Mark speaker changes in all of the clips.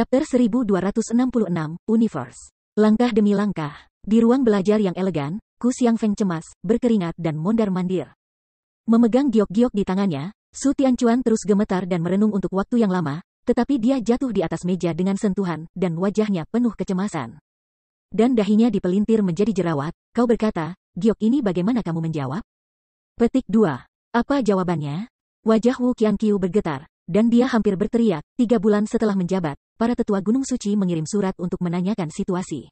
Speaker 1: Chapter 1266, Universe. Langkah demi langkah. Di ruang belajar yang elegan, Ku Xiangfeng cemas, berkeringat dan mondar-mandir. Memegang giok-giok di tangannya, Su Tianquan terus gemetar dan merenung untuk waktu yang lama, tetapi dia jatuh di atas meja dengan sentuhan, dan wajahnya penuh kecemasan. Dan dahinya dipelintir menjadi jerawat. Kau berkata, giok ini bagaimana kamu menjawab? Petik 2. Apa jawabannya? Wajah Wu Qianqiu bergetar, dan dia hampir berteriak. 3 bulan setelah menjabat, para tetua Gunung Suci mengirim surat untuk menanyakan situasi.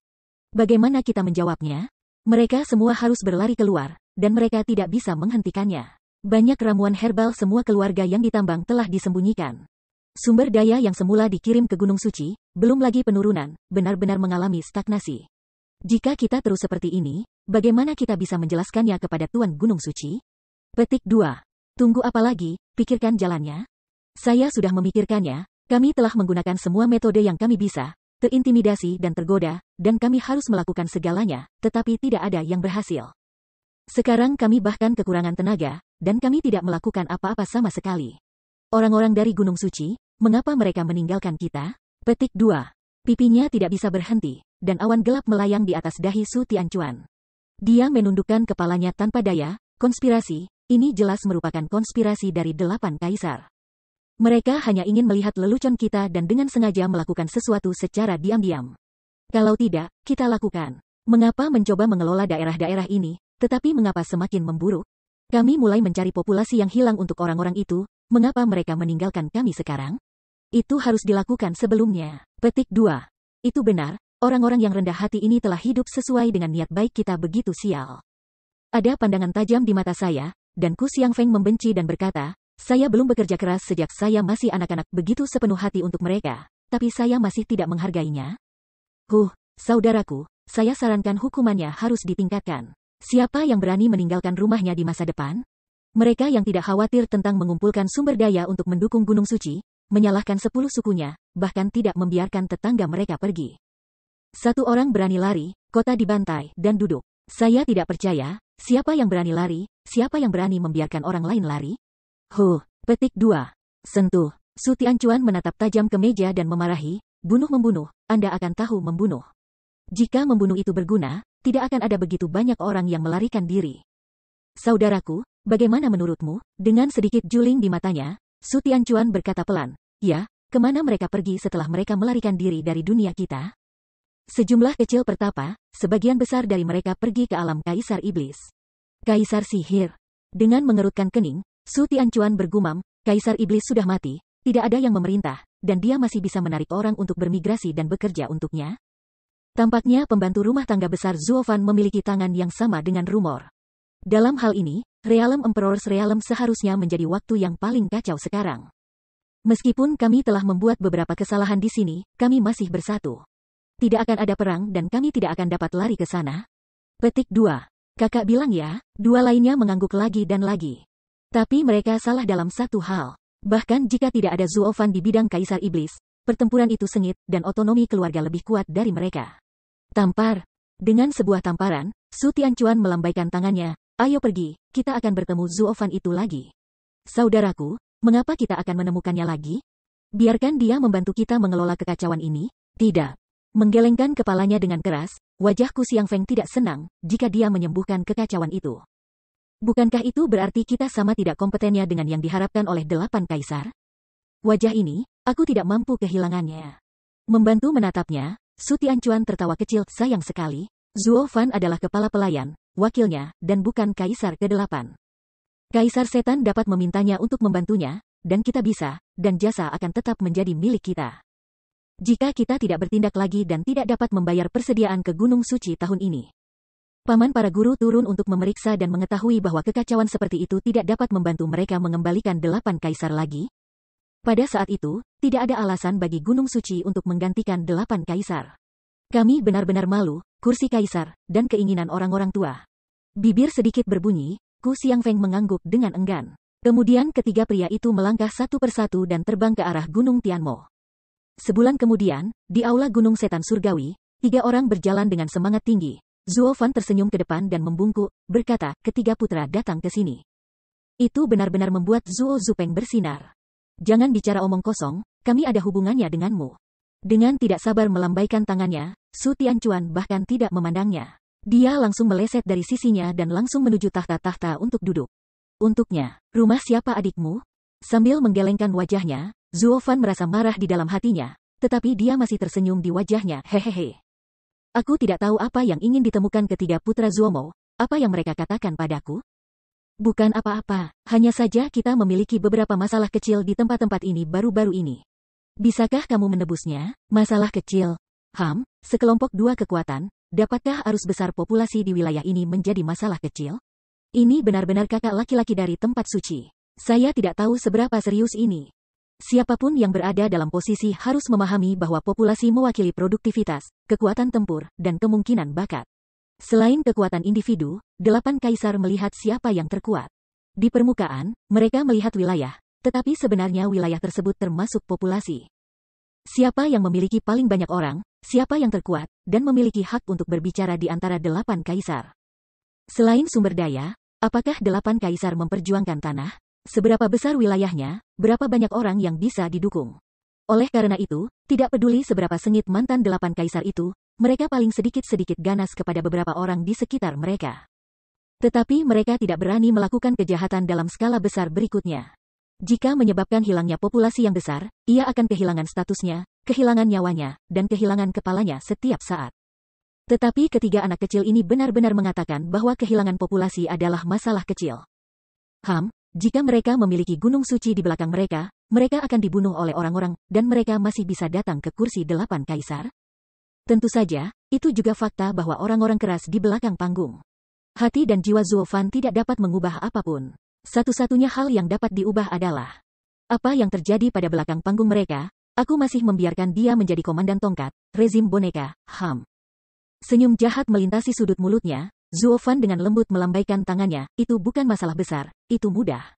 Speaker 1: Bagaimana kita menjawabnya? Mereka semua harus berlari keluar, dan mereka tidak bisa menghentikannya. Banyak ramuan herbal semua keluarga yang ditambang telah disembunyikan. Sumber daya yang semula dikirim ke Gunung Suci, belum lagi penurunan, benar-benar mengalami stagnasi. Jika kita terus seperti ini, bagaimana kita bisa menjelaskannya kepada Tuan Gunung Suci? Petik 2. Tunggu apa lagi, pikirkan jalannya. Saya sudah memikirkannya, kami telah menggunakan semua metode yang kami bisa, terintimidasi dan tergoda, dan kami harus melakukan segalanya, tetapi tidak ada yang berhasil. Sekarang kami bahkan kekurangan tenaga, dan kami tidak melakukan apa-apa sama sekali. Orang-orang dari Gunung Suci, mengapa mereka meninggalkan kita? Petik 2. Pipinya tidak bisa berhenti, dan awan gelap melayang di atas dahi Su Tianquan. Dia menundukkan kepalanya tanpa daya. Konspirasi, ini jelas merupakan konspirasi dari 8 kaisar. Mereka hanya ingin melihat lelucon kita dan dengan sengaja melakukan sesuatu secara diam-diam. Kalau tidak, kita lakukan. Mengapa mencoba mengelola daerah-daerah ini, tetapi mengapa semakin memburuk? Kami mulai mencari populasi yang hilang untuk orang-orang itu. Mengapa mereka meninggalkan kami sekarang? Itu harus dilakukan sebelumnya. Petik 2. Itu benar, orang-orang yang rendah hati ini telah hidup sesuai dengan niat baik kita begitu sial. Ada pandangan tajam di mata saya, dan Ku Xiangfeng membenci dan berkata, saya belum bekerja keras sejak saya masih anak-anak begitu sepenuh hati untuk mereka, tapi saya masih tidak menghargainya. Saudaraku, saya sarankan hukumannya harus ditingkatkan. Siapa yang berani meninggalkan rumahnya di masa depan? Mereka yang tidak khawatir tentang mengumpulkan sumber daya untuk mendukung Gunung Suci, menyalahkan 10 sukunya, bahkan tidak membiarkan tetangga mereka pergi. 1 orang berani lari, kota dibantai, dan duduk. Saya tidak percaya, siapa yang berani lari, siapa yang berani membiarkan orang lain lari? Petik 2. Sentuh. Su Tianquan menatap tajam ke meja dan memarahi, bunuh-membunuh, Anda akan tahu membunuh. Jika membunuh itu berguna, tidak akan ada begitu banyak orang yang melarikan diri. Saudaraku, bagaimana menurutmu? Dengan sedikit juling di matanya, Su Tianquan berkata pelan, ya, kemana mereka pergi setelah mereka melarikan diri dari dunia kita? Sejumlah kecil pertapa, sebagian besar dari mereka pergi ke alam Kaisar Iblis. Kaisar Sihir. Dengan mengerutkan kening, Su Tianquan bergumam, Kaisar Iblis sudah mati, tidak ada yang memerintah, dan dia masih bisa menarik orang untuk bermigrasi dan bekerja untuknya. Tampaknya pembantu rumah tangga besar Zuofan memiliki tangan yang sama dengan rumor. Dalam hal ini, Realm Emperor's Realm seharusnya menjadi waktu yang paling kacau sekarang. Meskipun kami telah membuat beberapa kesalahan di sini, kami masih bersatu. Tidak akan ada perang dan kami tidak akan dapat lari ke sana. Petik 2. Kakak bilang ya, 2 lainnya mengangguk lagi dan lagi. Tapi mereka salah dalam satu hal. Bahkan jika tidak ada Zuofan di bidang Kaisar Iblis, pertempuran itu sengit dan otonomi keluarga lebih kuat dari mereka. Tampar. Dengan sebuah tamparan, Su Tianquan melambaikan tangannya, ayo pergi, kita akan bertemu Zuofan itu lagi. Saudaraku, mengapa kita akan menemukannya lagi? Biarkan dia membantu kita mengelola kekacauan ini? Tidak. Menggelengkan kepalanya dengan keras, wajah Ku Xiangfeng tidak senang jika dia menyembuhkan kekacauan itu. Bukankah itu berarti kita sama tidak kompetennya dengan yang diharapkan oleh 8 kaisar? Wajah ini, aku tidak mampu kehilangannya. Membantu menatapnya, Su Tianquan tertawa kecil, sayang sekali. Zuofan adalah kepala pelayan, wakilnya, dan bukan kaisar ke-8. Kaisar setan dapat memintanya untuk membantunya, dan kita bisa, dan jasa akan tetap menjadi milik kita. Jika kita tidak bertindak lagi dan tidak dapat membayar persediaan ke Gunung Suci tahun ini. Paman para guru turun untuk memeriksa dan mengetahui bahwa kekacauan seperti itu tidak dapat membantu mereka mengembalikan 8 kaisar lagi. Pada saat itu, tidak ada alasan bagi Gunung Suci untuk menggantikan 8 kaisar. Kami benar-benar malu, kursi kaisar, dan keinginan orang-orang tua. Bibir sedikit berbunyi, Ku Xiangfeng mengangguk dengan enggan. Kemudian ketiga pria itu melangkah satu persatu dan terbang ke arah Gunung Tianmo. Sebulan kemudian, di aula Gunung Setan Surgawi, 3 orang berjalan dengan semangat tinggi. Zuofan tersenyum ke depan dan membungkuk, berkata, ketiga putra datang ke sini. Itu benar-benar membuat Zuo Zupeng bersinar. Jangan bicara omong kosong, kami ada hubungannya denganmu. Dengan tidak sabar melambaikan tangannya, Su Tianchuan bahkan tidak memandangnya. Dia langsung meleset dari sisinya dan langsung menuju tahta-tahta untuk duduk. Untuknya, rumah siapa adikmu? Sambil menggelengkan wajahnya, Zuo Fan merasa marah di dalam hatinya, tetapi dia masih tersenyum di wajahnya, hehehe. Aku tidak tahu apa yang ingin ditemukan ketiga putra Zuomo, apa yang mereka katakan padaku? Bukan apa-apa, hanya saja kita memiliki beberapa masalah kecil di tempat-tempat ini baru-baru ini. Bisakah kamu menebusnya? Masalah kecil. Sekelompok dua kekuatan, dapatkah arus besar populasi di wilayah ini menjadi masalah kecil? Ini benar-benar kakak laki-laki dari tempat suci. Saya tidak tahu seberapa serius ini. Siapapun yang berada dalam posisi harus memahami bahwa populasi mewakili produktivitas, kekuatan tempur, dan kemungkinan bakat. Selain kekuatan individu, 8 kaisar melihat siapa yang terkuat. Di permukaan, mereka melihat wilayah, tetapi sebenarnya wilayah tersebut termasuk populasi. Siapa yang memiliki paling banyak orang, siapa yang terkuat, dan memiliki hak untuk berbicara di antara 8 kaisar. Selain sumber daya, apakah 8 kaisar memperjuangkan tanah? Seberapa besar wilayahnya, berapa banyak orang yang bisa didukung? Oleh karena itu, tidak peduli seberapa sengit mantan 8 kaisar itu, mereka paling sedikit-sedikit ganas kepada beberapa orang di sekitar mereka. Tetapi mereka tidak berani melakukan kejahatan dalam skala besar berikutnya. Jika menyebabkan hilangnya populasi yang besar, ia akan kehilangan statusnya, kehilangan nyawanya, dan kehilangan kepalanya setiap saat. Tetapi ketiga anak kecil ini benar-benar mengatakan bahwa kehilangan populasi adalah masalah kecil. Jika mereka memiliki gunung suci di belakang mereka, mereka akan dibunuh oleh orang-orang, dan mereka masih bisa datang ke kursi 8 kaisar? Tentu saja, itu juga fakta bahwa orang-orang keras di belakang panggung. Hati dan jiwa Zuo Fan tidak dapat mengubah apapun. Satu-satunya hal yang dapat diubah adalah apa yang terjadi pada belakang panggung mereka. Aku masih membiarkan dia menjadi komandan tongkat, rezim boneka, Senyum jahat melintasi sudut mulutnya. Zuo Fan dengan lembut melambaikan tangannya, itu bukan masalah besar, itu mudah.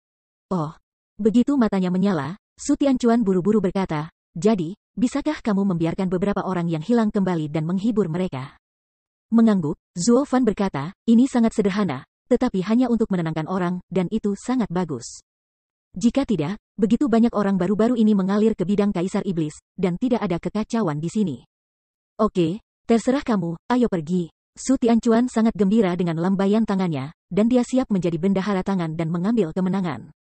Speaker 1: Oh. Begitu matanya menyala, Su Tianchuan buru-buru berkata, jadi, bisakah kamu membiarkan beberapa orang yang hilang kembali dan menghibur mereka? Mengangguk, Zuo Fan berkata, ini sangat sederhana, tetapi hanya untuk menenangkan orang, dan itu sangat bagus. Jika tidak, begitu banyak orang baru-baru ini mengalir ke bidang Kaisar Iblis, dan tidak ada kekacauan di sini. Oke, terserah kamu, ayo pergi. Su Tianchuan sangat gembira dengan lambaian tangannya, dan dia siap menjadi bendahara tangan dan mengambil kemenangan.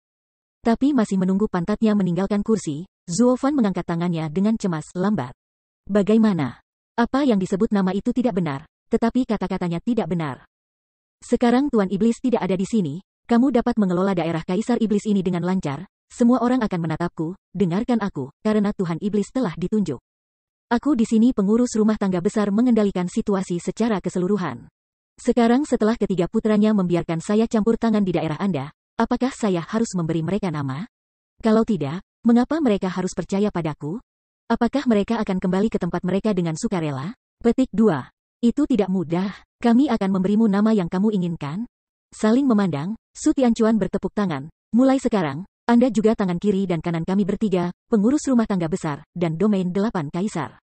Speaker 1: Tapi masih menunggu pantatnya meninggalkan kursi, Zuo Fan mengangkat tangannya dengan cemas, lambat. Bagaimana? Apa yang disebut nama itu tidak benar, tetapi kata-katanya tidak benar. Sekarang Tuan Iblis tidak ada di sini, kamu dapat mengelola daerah Kaisar Iblis ini dengan lancar, semua orang akan menatapku, dengarkan aku, karena Tuhan Iblis telah ditunjuk. Aku di sini pengurus rumah tangga besar mengendalikan situasi secara keseluruhan. Sekarang setelah ketiga putranya membiarkan saya campur tangan di daerah Anda, apakah saya harus memberi mereka nama? Kalau tidak, mengapa mereka harus percaya padaku? Apakah mereka akan kembali ke tempat mereka dengan sukarela? Petik 2. Itu tidak mudah, kami akan memberimu nama yang kamu inginkan. Saling memandang, Su Tianchuan bertepuk tangan. Mulai sekarang, Anda juga tangan kiri dan kanan kami bertiga, pengurus rumah tangga besar, dan domain 8 kaisar.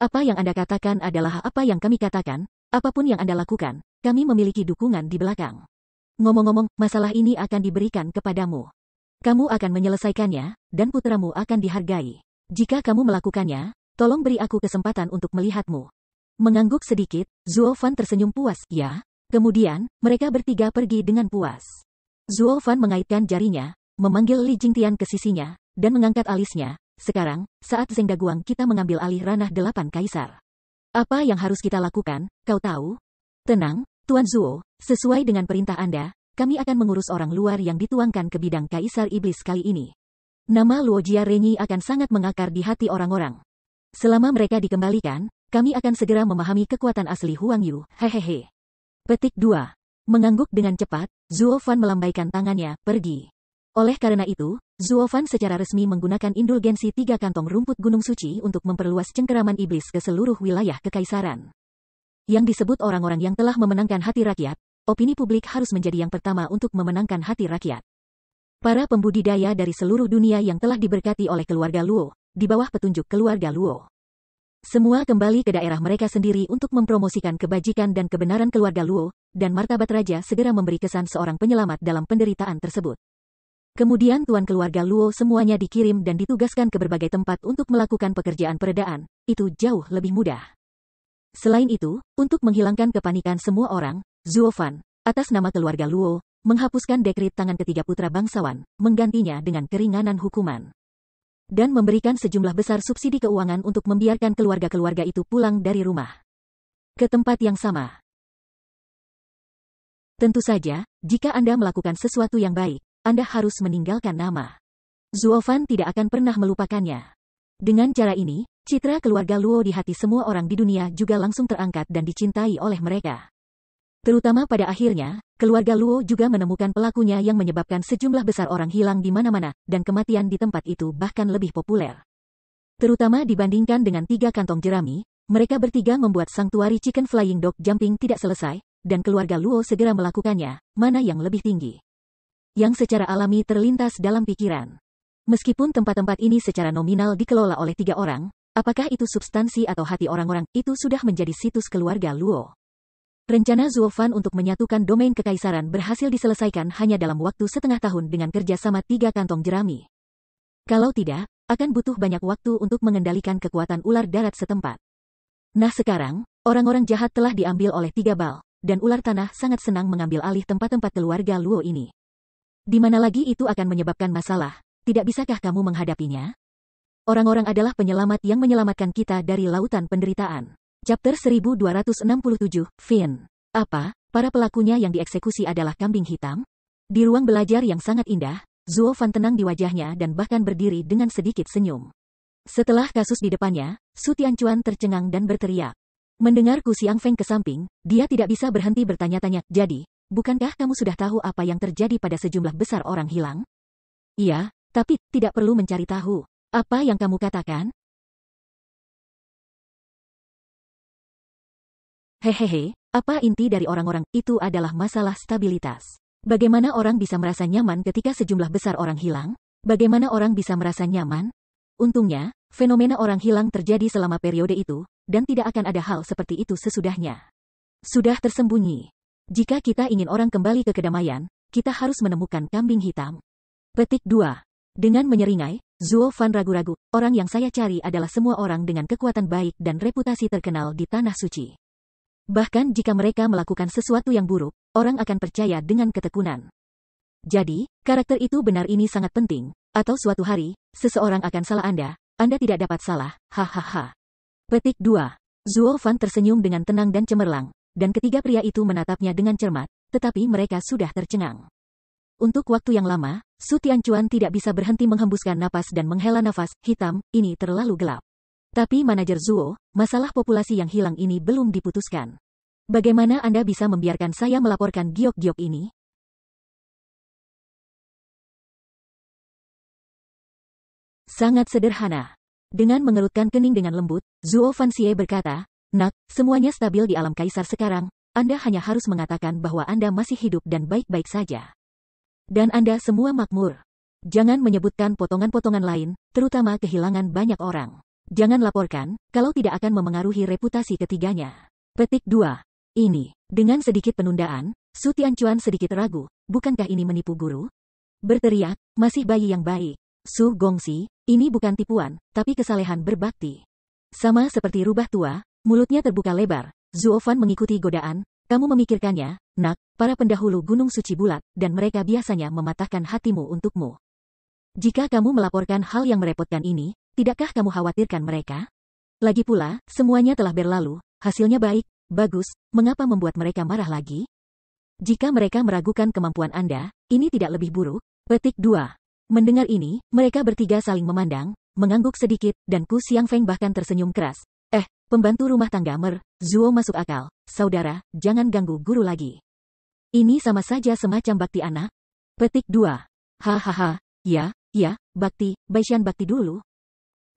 Speaker 1: Apa yang Anda katakan adalah apa yang kami katakan, apapun yang Anda lakukan, kami memiliki dukungan di belakang. Ngomong-ngomong, masalah ini akan diberikan kepadamu. Kamu akan menyelesaikannya, dan putramu akan dihargai. Jika kamu melakukannya, tolong beri aku kesempatan untuk melihatmu. Mengangguk sedikit, Zuo Fan tersenyum puas, ya. Kemudian, mereka bertiga pergi dengan puas. Zuo Fan mengaitkan jarinya, memanggil Li Jingtian ke sisinya, dan mengangkat alisnya. Sekarang, saat Zheng Daguang kita mengambil alih ranah 8 kaisar. Apa yang harus kita lakukan, kau tahu? Tenang, Tuan Zuo, sesuai dengan perintah Anda, kami akan mengurus orang luar yang dituangkan ke bidang Kaisar Iblis kali ini. Nama Luo Jia Renyi akan sangat mengakar di hati orang-orang. Selama mereka dikembalikan, kami akan segera memahami kekuatan asli Huang Yu, hehehe. Petik 2. Mengangguk dengan cepat, Zuo Fan melambaikan tangannya, pergi. Oleh karena itu, Zuo Fan secara resmi menggunakan indulgensi 3 kantong rumput Gunung Suci untuk memperluas cengkeraman iblis ke seluruh wilayah kekaisaran. Yang disebut orang-orang yang telah memenangkan hati rakyat, opini publik harus menjadi yang pertama untuk memenangkan hati rakyat. Para pembudidaya dari seluruh dunia yang telah diberkati oleh keluarga Luo, di bawah petunjuk keluarga Luo. Semua kembali ke daerah mereka sendiri untuk mempromosikan kebajikan dan kebenaran keluarga Luo, dan martabat raja segera memberi kesan seorang penyelamat dalam penderitaan tersebut. Kemudian tuan keluarga Luo semuanya dikirim dan ditugaskan ke berbagai tempat untuk melakukan pekerjaan peredaan, itu jauh lebih mudah. Selain itu, untuk menghilangkan kepanikan semua orang, Zuo Fan, atas nama keluarga Luo, menghapuskan dekrit tangan ketiga putra bangsawan, menggantinya dengan keringanan hukuman. Dan memberikan sejumlah besar subsidi keuangan untuk membiarkan keluarga-keluarga itu pulang dari rumah ke tempat yang sama. Tentu saja, jika Anda melakukan sesuatu yang baik, Anda harus meninggalkan nama. Zuo Fan tidak akan pernah melupakannya. Dengan cara ini, citra keluarga Luo di hati semua orang di dunia juga langsung terangkat dan dicintai oleh mereka. Terutama pada akhirnya, keluarga Luo juga menemukan pelakunya yang menyebabkan sejumlah besar orang hilang di mana-mana, dan kematian di tempat itu bahkan lebih populer. Terutama dibandingkan dengan 3 kantong jerami, mereka bertiga membuat sanktuari Chicken Flying Dog Jumping tidak selesai, dan keluarga Luo segera melakukannya, mana yang lebih tinggi. Yang secara alami terlintas dalam pikiran. Meskipun tempat-tempat ini secara nominal dikelola oleh 3 orang, apakah itu substansi atau hati orang-orang, itu sudah menjadi situs keluarga Luo. Rencana Zuo Fan untuk menyatukan domain kekaisaran berhasil diselesaikan hanya dalam waktu setengah tahun dengan kerja sama 3 kantong jerami. Kalau tidak, akan butuh banyak waktu untuk mengendalikan kekuatan ular darat setempat. Nah sekarang, orang-orang jahat telah diambil oleh 3 bal, dan ular tanah sangat senang mengambil alih tempat-tempat keluarga Luo ini. Di mana lagi itu akan menyebabkan masalah, tidak bisakah kamu menghadapinya? Orang-orang adalah penyelamat yang menyelamatkan kita dari lautan penderitaan. Chapter 1267, Finn. Apa, para pelakunya yang dieksekusi adalah kambing hitam? Di ruang belajar yang sangat indah, Zuo Fan tenang di wajahnya dan bahkan berdiri dengan sedikit senyum. Setelah kasus di depannya, Su Tianchuan tercengang dan berteriak. Mendengar Ku Xiang Feng ke samping, dia tidak bisa berhenti bertanya-tanya, jadi, bukankah kamu sudah tahu apa yang terjadi pada sejumlah besar orang hilang? Iya, tapi tidak perlu mencari tahu. Apa yang kamu katakan? Hehehe, apa inti dari orang-orang itu adalah masalah stabilitas. Bagaimana orang bisa merasa nyaman ketika sejumlah besar orang hilang? Bagaimana orang bisa merasa nyaman? Untungnya, fenomena orang hilang terjadi selama periode itu, dan tidak akan ada hal seperti itu sesudahnya. Sudah tersembunyi. Jika kita ingin orang kembali ke kedamaian, kita harus menemukan kambing hitam. Petik 2. Dengan menyeringai, Zuo Fan ragu-ragu, orang yang saya cari adalah semua orang dengan kekuatan baik dan reputasi terkenal di Tanah Suci. Bahkan jika mereka melakukan sesuatu yang buruk, orang akan percaya dengan ketekunan. Jadi, karakter itu benar ini sangat penting, atau suatu hari, seseorang akan salah Anda tidak dapat salah, hahaha. Petik 2. Zuo Fan tersenyum dengan tenang dan cemerlang, dan ketiga pria itu menatapnya dengan cermat, tetapi mereka sudah tercengang. Untuk waktu yang lama, Su Tianchuan tidak bisa berhenti menghembuskan napas dan menghela nafas, hitam, ini terlalu gelap. Tapi manajer Zuo, masalah populasi yang hilang ini belum diputuskan. Bagaimana Anda bisa membiarkan saya melaporkan giok-giok ini? Sangat sederhana. Dengan mengerutkan kening dengan lembut, Zuo Fanxie berkata, Nak, semuanya stabil di alam kaisar sekarang, Anda hanya harus mengatakan bahwa Anda masih hidup dan baik-baik saja. Dan Anda semua makmur. Jangan menyebutkan potongan-potongan lain, terutama kehilangan banyak orang. Jangan laporkan, kalau tidak akan memengaruhi reputasi ketiganya. Petik 2. Ini, dengan sedikit penundaan, Su Tianchuan sedikit ragu, bukankah ini menipu guru? Berteriak, masih bayi yang baik. Su Gongxi, ini bukan tipuan, tapi kesalehan berbakti. Sama seperti rubah tua, mulutnya terbuka lebar, Zuo Fan mengikuti godaan, kamu memikirkannya, Nak, para pendahulu Gunung Suci bulat, dan mereka biasanya mematahkan hatimu untukmu. Jika kamu melaporkan hal yang merepotkan ini, tidakkah kamu khawatirkan mereka? Lagi pula, semuanya telah berlalu, hasilnya baik, bagus, mengapa membuat mereka marah lagi? Jika mereka meragukan kemampuan Anda, ini tidak lebih buruk. Petik 2. Mendengar ini, mereka bertiga saling memandang, mengangguk sedikit, dan Ku Xiang Feng bahkan tersenyum keras. Pembantu rumah tangga Zuo masuk akal, saudara, jangan ganggu guru lagi. Ini sama saja semacam bakti anak. Petik 2. Hahaha, ya, bakti, Baishan bakti dulu.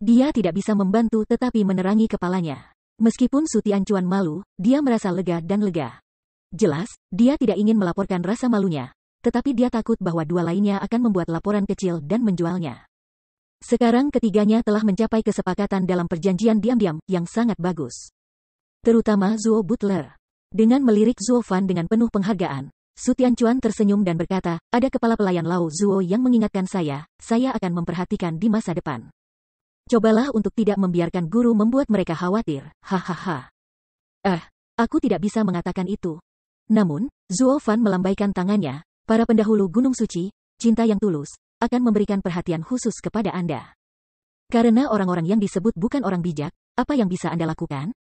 Speaker 1: Dia tidak bisa membantu tetapi menerangi kepalanya. Meskipun Su Tianchuan malu, dia merasa lega dan lega. Jelas, dia tidak ingin melaporkan rasa malunya, tetapi dia takut bahwa dua lainnya akan membuat laporan kecil dan menjualnya. Sekarang ketiganya telah mencapai kesepakatan dalam perjanjian diam-diam yang sangat bagus. Terutama Zuo Butler. Dengan melirik Zuo Fan dengan penuh penghargaan, Su Tianchuan tersenyum dan berkata, ada kepala pelayan Lao Zuo yang mengingatkan saya akan memperhatikan di masa depan. Cobalah untuk tidak membiarkan guru membuat mereka khawatir, hahaha. Aku tidak bisa mengatakan itu. Namun, Zuo Fan melambaikan tangannya, para pendahulu Gunung Suci, cinta yang tulus, akan memberikan perhatian khusus kepada Anda. Karena orang-orang yang disebut bukan orang bijak, apa yang bisa Anda lakukan?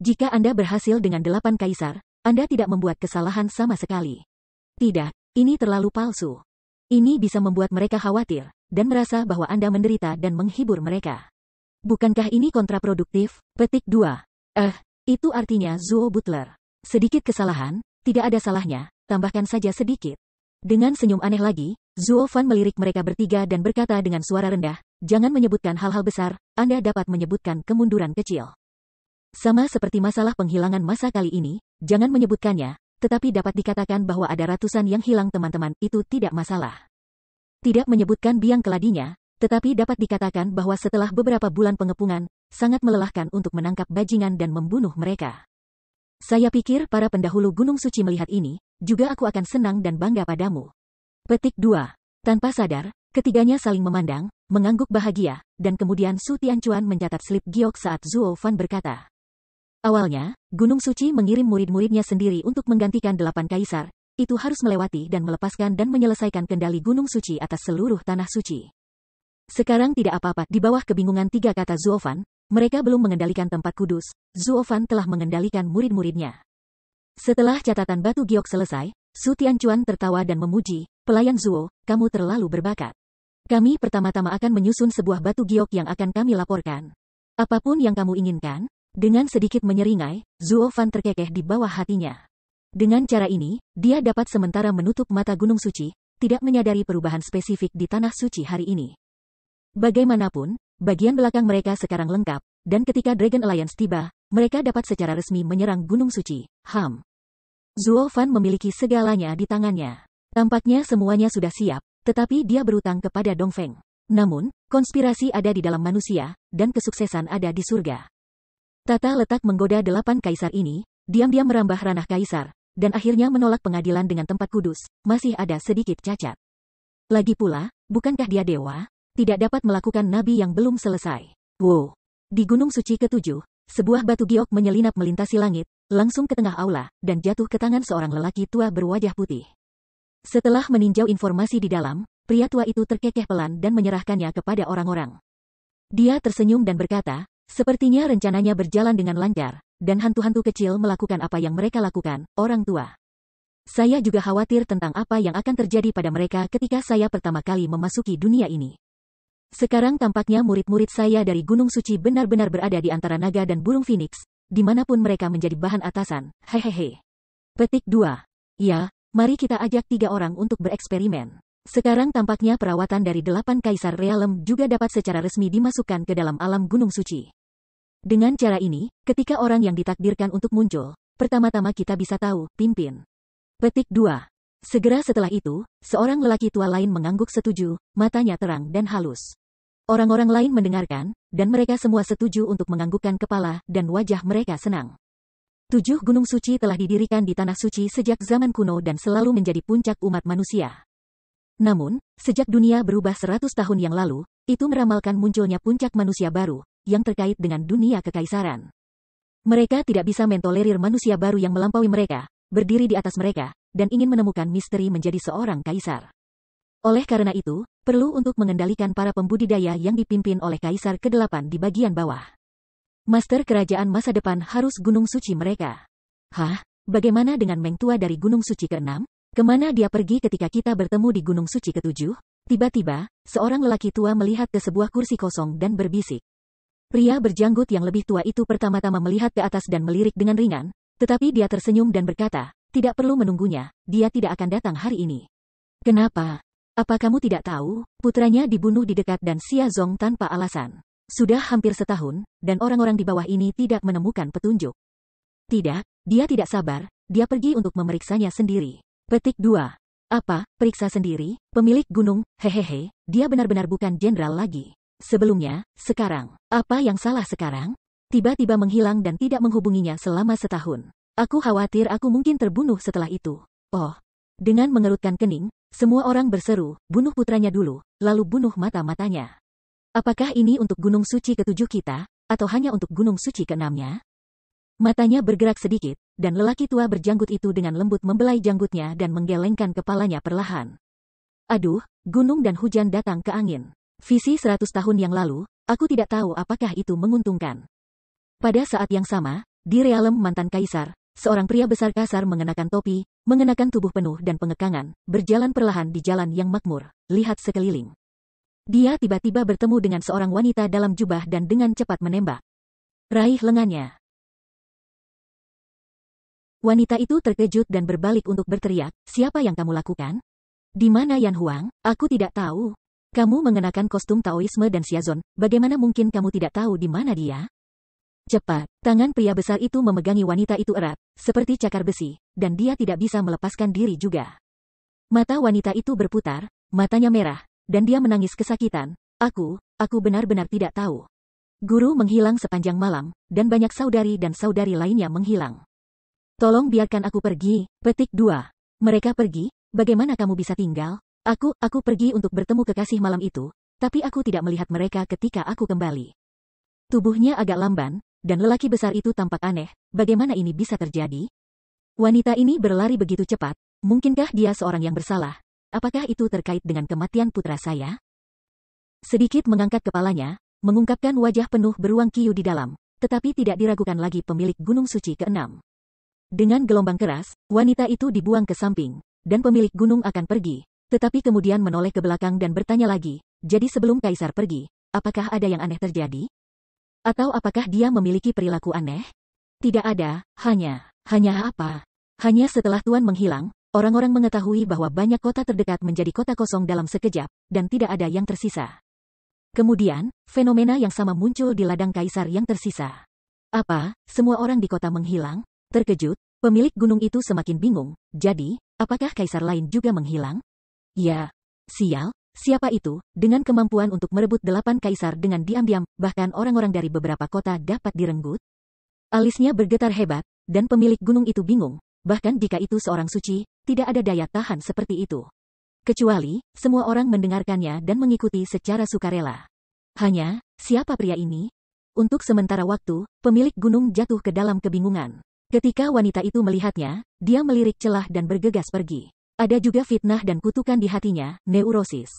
Speaker 1: Jika Anda berhasil dengan 8 kaisar, Anda tidak membuat kesalahan sama sekali. Tidak, ini terlalu palsu. Ini bisa membuat mereka khawatir, dan merasa bahwa Anda menderita dan menghibur mereka. Bukankah ini kontraproduktif? Petik 2. Itu artinya Zuo Butler. Sedikit kesalahan, tidak ada salahnya, tambahkan saja sedikit. Dengan senyum aneh lagi, Zuo Fan melirik mereka bertiga dan berkata dengan suara rendah, jangan menyebutkan hal-hal besar, Anda dapat menyebutkan kemunduran kecil. Sama seperti masalah penghilangan masa kali ini, jangan menyebutkannya, tetapi dapat dikatakan bahwa ada ratusan yang hilang teman-teman, itu tidak masalah. Tidak menyebutkan biang keladinya, tetapi dapat dikatakan bahwa setelah beberapa bulan pengepungan, sangat melelahkan untuk menangkap bajingan dan membunuh mereka. Saya pikir para pendahulu Gunung Suci melihat ini, juga aku akan senang dan bangga padamu. Petik 2. Tanpa sadar, ketiganya saling memandang, mengangguk bahagia, dan kemudian Su Tianchuan mencatat slip giok saat Zuo Fan berkata. Awalnya, Gunung Suci mengirim murid-muridnya sendiri untuk menggantikan 8 kaisar, itu harus melewati dan melepaskan dan menyelesaikan kendali Gunung Suci atas seluruh tanah suci. Sekarang tidak apa-apa, di bawah kebingungan 3 kata Zuo Fan, mereka belum mengendalikan tempat kudus, Zuo Fan telah mengendalikan murid-muridnya. Setelah catatan batu giok selesai, Su Tianchuan tertawa dan memuji, pelayan Zuo, kamu terlalu berbakat. Kami pertama-tama akan menyusun sebuah batu giok yang akan kami laporkan. Apapun yang kamu inginkan, dengan sedikit menyeringai, Zuo Fan terkekeh di bawah hatinya. Dengan cara ini, dia dapat sementara menutup mata Gunung Suci, tidak menyadari perubahan spesifik di tanah suci hari ini. Bagaimanapun, bagian belakang mereka sekarang lengkap, dan ketika Dragon Alliance tiba, mereka dapat secara resmi menyerang Gunung Suci. Zuo Fan memiliki segalanya di tangannya. Tampaknya semuanya sudah siap, tetapi dia berutang kepada Dongfeng. Namun, konspirasi ada di dalam manusia, dan kesuksesan ada di surga. Tata letak menggoda 8 kaisar ini, diam-diam merambah ranah kaisar, dan akhirnya menolak pengadilan dengan tempat kudus, masih ada sedikit cacat. Lagi pula, bukankah dia dewa? Tidak dapat melakukan nabi yang belum selesai. Wow! Di Gunung Suci ke-7, sebuah batu giok menyelinap melintasi langit, langsung ke tengah aula, dan jatuh ke tangan seorang lelaki tua berwajah putih. Setelah meninjau informasi di dalam, pria tua itu terkekeh pelan dan menyerahkannya kepada orang-orang. Dia tersenyum dan berkata, sepertinya rencananya berjalan dengan lancar, dan hantu-hantu kecil melakukan apa yang mereka lakukan, orang tua. Saya juga khawatir tentang apa yang akan terjadi pada mereka ketika saya pertama kali memasuki dunia ini. Sekarang tampaknya murid-murid saya dari Gunung Suci benar-benar berada di antara naga dan burung phoenix, dimanapun mereka menjadi bahan atasan, hehehe. Petik 2. Ya, mari kita ajak 3 orang untuk bereksperimen. Sekarang tampaknya perawatan dari 8 Kaisar Realem juga dapat secara resmi dimasukkan ke dalam alam Gunung Suci. Dengan cara ini, ketika orang yang ditakdirkan untuk muncul, pertama-tama kita bisa tahu, pimpin. Petik 2. Segera setelah itu, seorang lelaki tua lain mengangguk setuju, matanya terang dan halus. Orang-orang lain mendengarkan, dan mereka semua setuju untuk menganggukkan kepala, dan wajah mereka senang. 7 gunung suci telah didirikan di tanah suci sejak zaman kuno dan selalu menjadi puncak umat manusia. Namun, sejak dunia berubah 100 tahun yang lalu, itu meramalkan munculnya puncak manusia baru, yang terkait dengan dunia kekaisaran. Mereka tidak bisa mentolerir manusia baru yang melampaui mereka, berdiri di atas mereka, dan ingin menemukan misteri menjadi seorang kaisar. Oleh karena itu, perlu untuk mengendalikan para pembudidaya yang dipimpin oleh Kaisar ke-8 di bagian bawah. Master kerajaan masa depan harus gunung suci mereka. Bagaimana dengan Meng Tua dari gunung suci ke-6? Kemana dia pergi ketika kita bertemu di gunung suci ke-7? Tiba-tiba, seorang lelaki tua melihat ke sebuah kursi kosong dan berbisik. Pria berjanggut yang lebih tua itu pertama-tama melihat ke atas dan melirik dengan ringan, tetapi dia tersenyum dan berkata, tidak perlu menunggunya, dia tidak akan datang hari ini. Kenapa? Apa kamu tidak tahu, putranya dibunuh di dekat dan Xia Zong tanpa alasan. Sudah hampir setahun, dan orang-orang di bawah ini tidak menemukan petunjuk. Tidak, dia tidak sabar, dia pergi untuk memeriksanya sendiri. Petik 2. Apa, periksa sendiri? Pemilik gunung, hehehe, dia benar-benar bukan jenderal lagi. Sebelumnya, sekarang. Apa yang salah sekarang? Tiba-tiba menghilang dan tidak menghubunginya selama setahun. Aku khawatir aku mungkin terbunuh setelah itu. Oh, Dengan mengerutkan kening, semua orang berseru, bunuh putranya dulu, lalu bunuh mata-matanya. Apakah ini untuk gunung suci ke-7 kita, atau hanya untuk gunung suci ke-6-nya? Matanya bergerak sedikit, dan lelaki tua berjanggut itu dengan lembut membelai janggutnya dan menggelengkan kepalanya perlahan. Aduh, gunung dan hujan datang ke angin. Visi 100 tahun yang lalu, aku tidak tahu apakah itu menguntungkan. Pada saat yang sama, di realem mantan kaisar, seorang pria besar kasar mengenakan topi, mengenakan tubuh penuh dan pengekangan, berjalan perlahan di jalan yang makmur, lihat sekeliling. Dia tiba-tiba bertemu dengan seorang wanita dalam jubah dan dengan cepat menembak. Raih lengannya. Wanita itu terkejut dan berbalik untuk berteriak, siapa yang kamu lakukan? Di mana Yan Huang? Aku tidak tahu. Kamu mengenakan kostum Taoisme dan Xiazon, bagaimana mungkin kamu tidak tahu di mana dia? Cepat, tangan pria besar itu memegangi wanita itu erat, seperti cakar besi, dan dia tidak bisa melepaskan diri juga. Mata wanita itu berputar, matanya merah, dan dia menangis kesakitan. Aku benar-benar tidak tahu. Guru menghilang sepanjang malam, dan banyak saudari dan saudari lainnya menghilang. Tolong biarkan aku pergi, petik 2. Mereka pergi, bagaimana kamu bisa tinggal? Aku pergi untuk bertemu kekasih malam itu, tapi aku tidak melihat mereka ketika aku kembali. Tubuhnya agak lamban, dan lelaki besar itu tampak aneh, bagaimana ini bisa terjadi? Wanita ini berlari begitu cepat, mungkinkah dia seorang yang bersalah? Apakah itu terkait dengan kematian putra saya? Sedikit mengangkat kepalanya, mengungkapkan wajah penuh beruang kiyu di dalam, tetapi tidak diragukan lagi pemilik gunung suci ke-6. Dengan gelombang keras, wanita itu dibuang ke samping, dan pemilik gunung akan pergi, tetapi kemudian menoleh ke belakang dan bertanya lagi, jadi sebelum kaisar pergi, apakah ada yang aneh terjadi? Atau apakah dia memiliki perilaku aneh? Tidak ada, hanya apa? Hanya setelah Tuan menghilang, orang-orang mengetahui bahwa banyak kota terdekat menjadi kota kosong dalam sekejap, dan tidak ada yang tersisa. Kemudian, fenomena yang sama muncul di ladang kaisar yang tersisa. Apa, semua orang di kota menghilang? Terkejut, pemilik gunung itu semakin bingung, jadi, apakah kaisar lain juga menghilang? Ya, sial, siapa itu, dengan kemampuan untuk merebut 8 kaisar dengan diam-diam, bahkan orang-orang dari beberapa kota dapat direnggut? Alisnya bergetar hebat, dan pemilik gunung itu bingung, bahkan jika itu seorang suci, tidak ada daya tahan seperti itu. Kecuali, semua orang mendengarkannya dan mengikuti secara sukarela. Hanya, siapa pria ini? Untuk sementara waktu, pemilik gunung jatuh ke dalam kebingungan. Ketika wanita itu melihatnya, dia melirik celah dan bergegas pergi. Ada juga fitnah dan kutukan di hatinya, neurosis.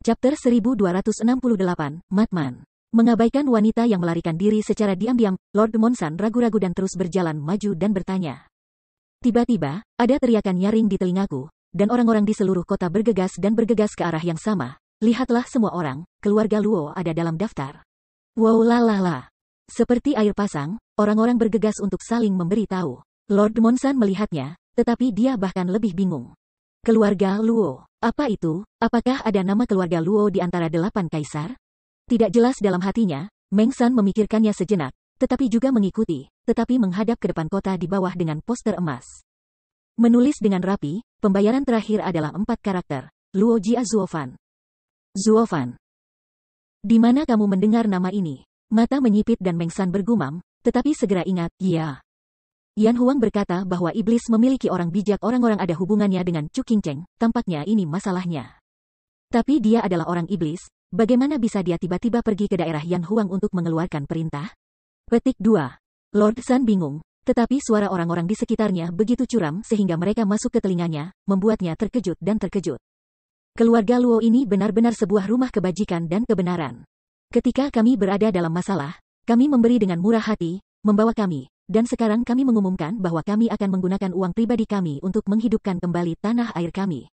Speaker 1: Chapter 1268, Matman. Mengabaikan wanita yang melarikan diri secara diam-diam, Lord Monsan ragu-ragu dan terus berjalan maju dan bertanya. Tiba-tiba, ada teriakan nyaring di telingaku, dan orang-orang di seluruh kota bergegas dan bergegas ke arah yang sama. Lihatlah semua orang, keluarga Luo ada dalam daftar. Wow lalala. Seperti air pasang, orang-orang bergegas untuk saling memberi tahu. Lord Monsan melihatnya, tetapi dia bahkan lebih bingung. Keluarga Luo, apa itu? Apakah ada nama keluarga Luo di antara 8 kaisar? Tidak jelas dalam hatinya, Meng San memikirkannya sejenak, tetapi juga mengikuti, tetapi menghadap ke depan kota di bawah dengan poster emas. Menulis dengan rapi, pembayaran terakhir adalah 4 karakter, Luo Jia Zuofan. Zuofan. Di mana kamu mendengar nama ini? Mata menyipit dan Meng San bergumam, tetapi segera ingat, ya. Yan Huang berkata bahwa iblis memiliki orang bijak, orang-orang ada hubungannya dengan Chu Qingcheng, tampaknya ini masalahnya. Tapi dia adalah orang iblis, bagaimana bisa dia tiba-tiba pergi ke daerah Yan Huang untuk mengeluarkan perintah? Petik 2. Lord San bingung, tetapi suara orang-orang di sekitarnya begitu curam sehingga mereka masuk ke telinganya, membuatnya terkejut dan terkejut. Keluarga Luo ini benar-benar sebuah rumah kebajikan dan kebenaran. Ketika kami berada dalam masalah, kami memberi dengan murah hati, membawa kami, dan sekarang kami mengumumkan bahwa kami akan menggunakan uang pribadi kami untuk menghidupkan kembali tanah air kami.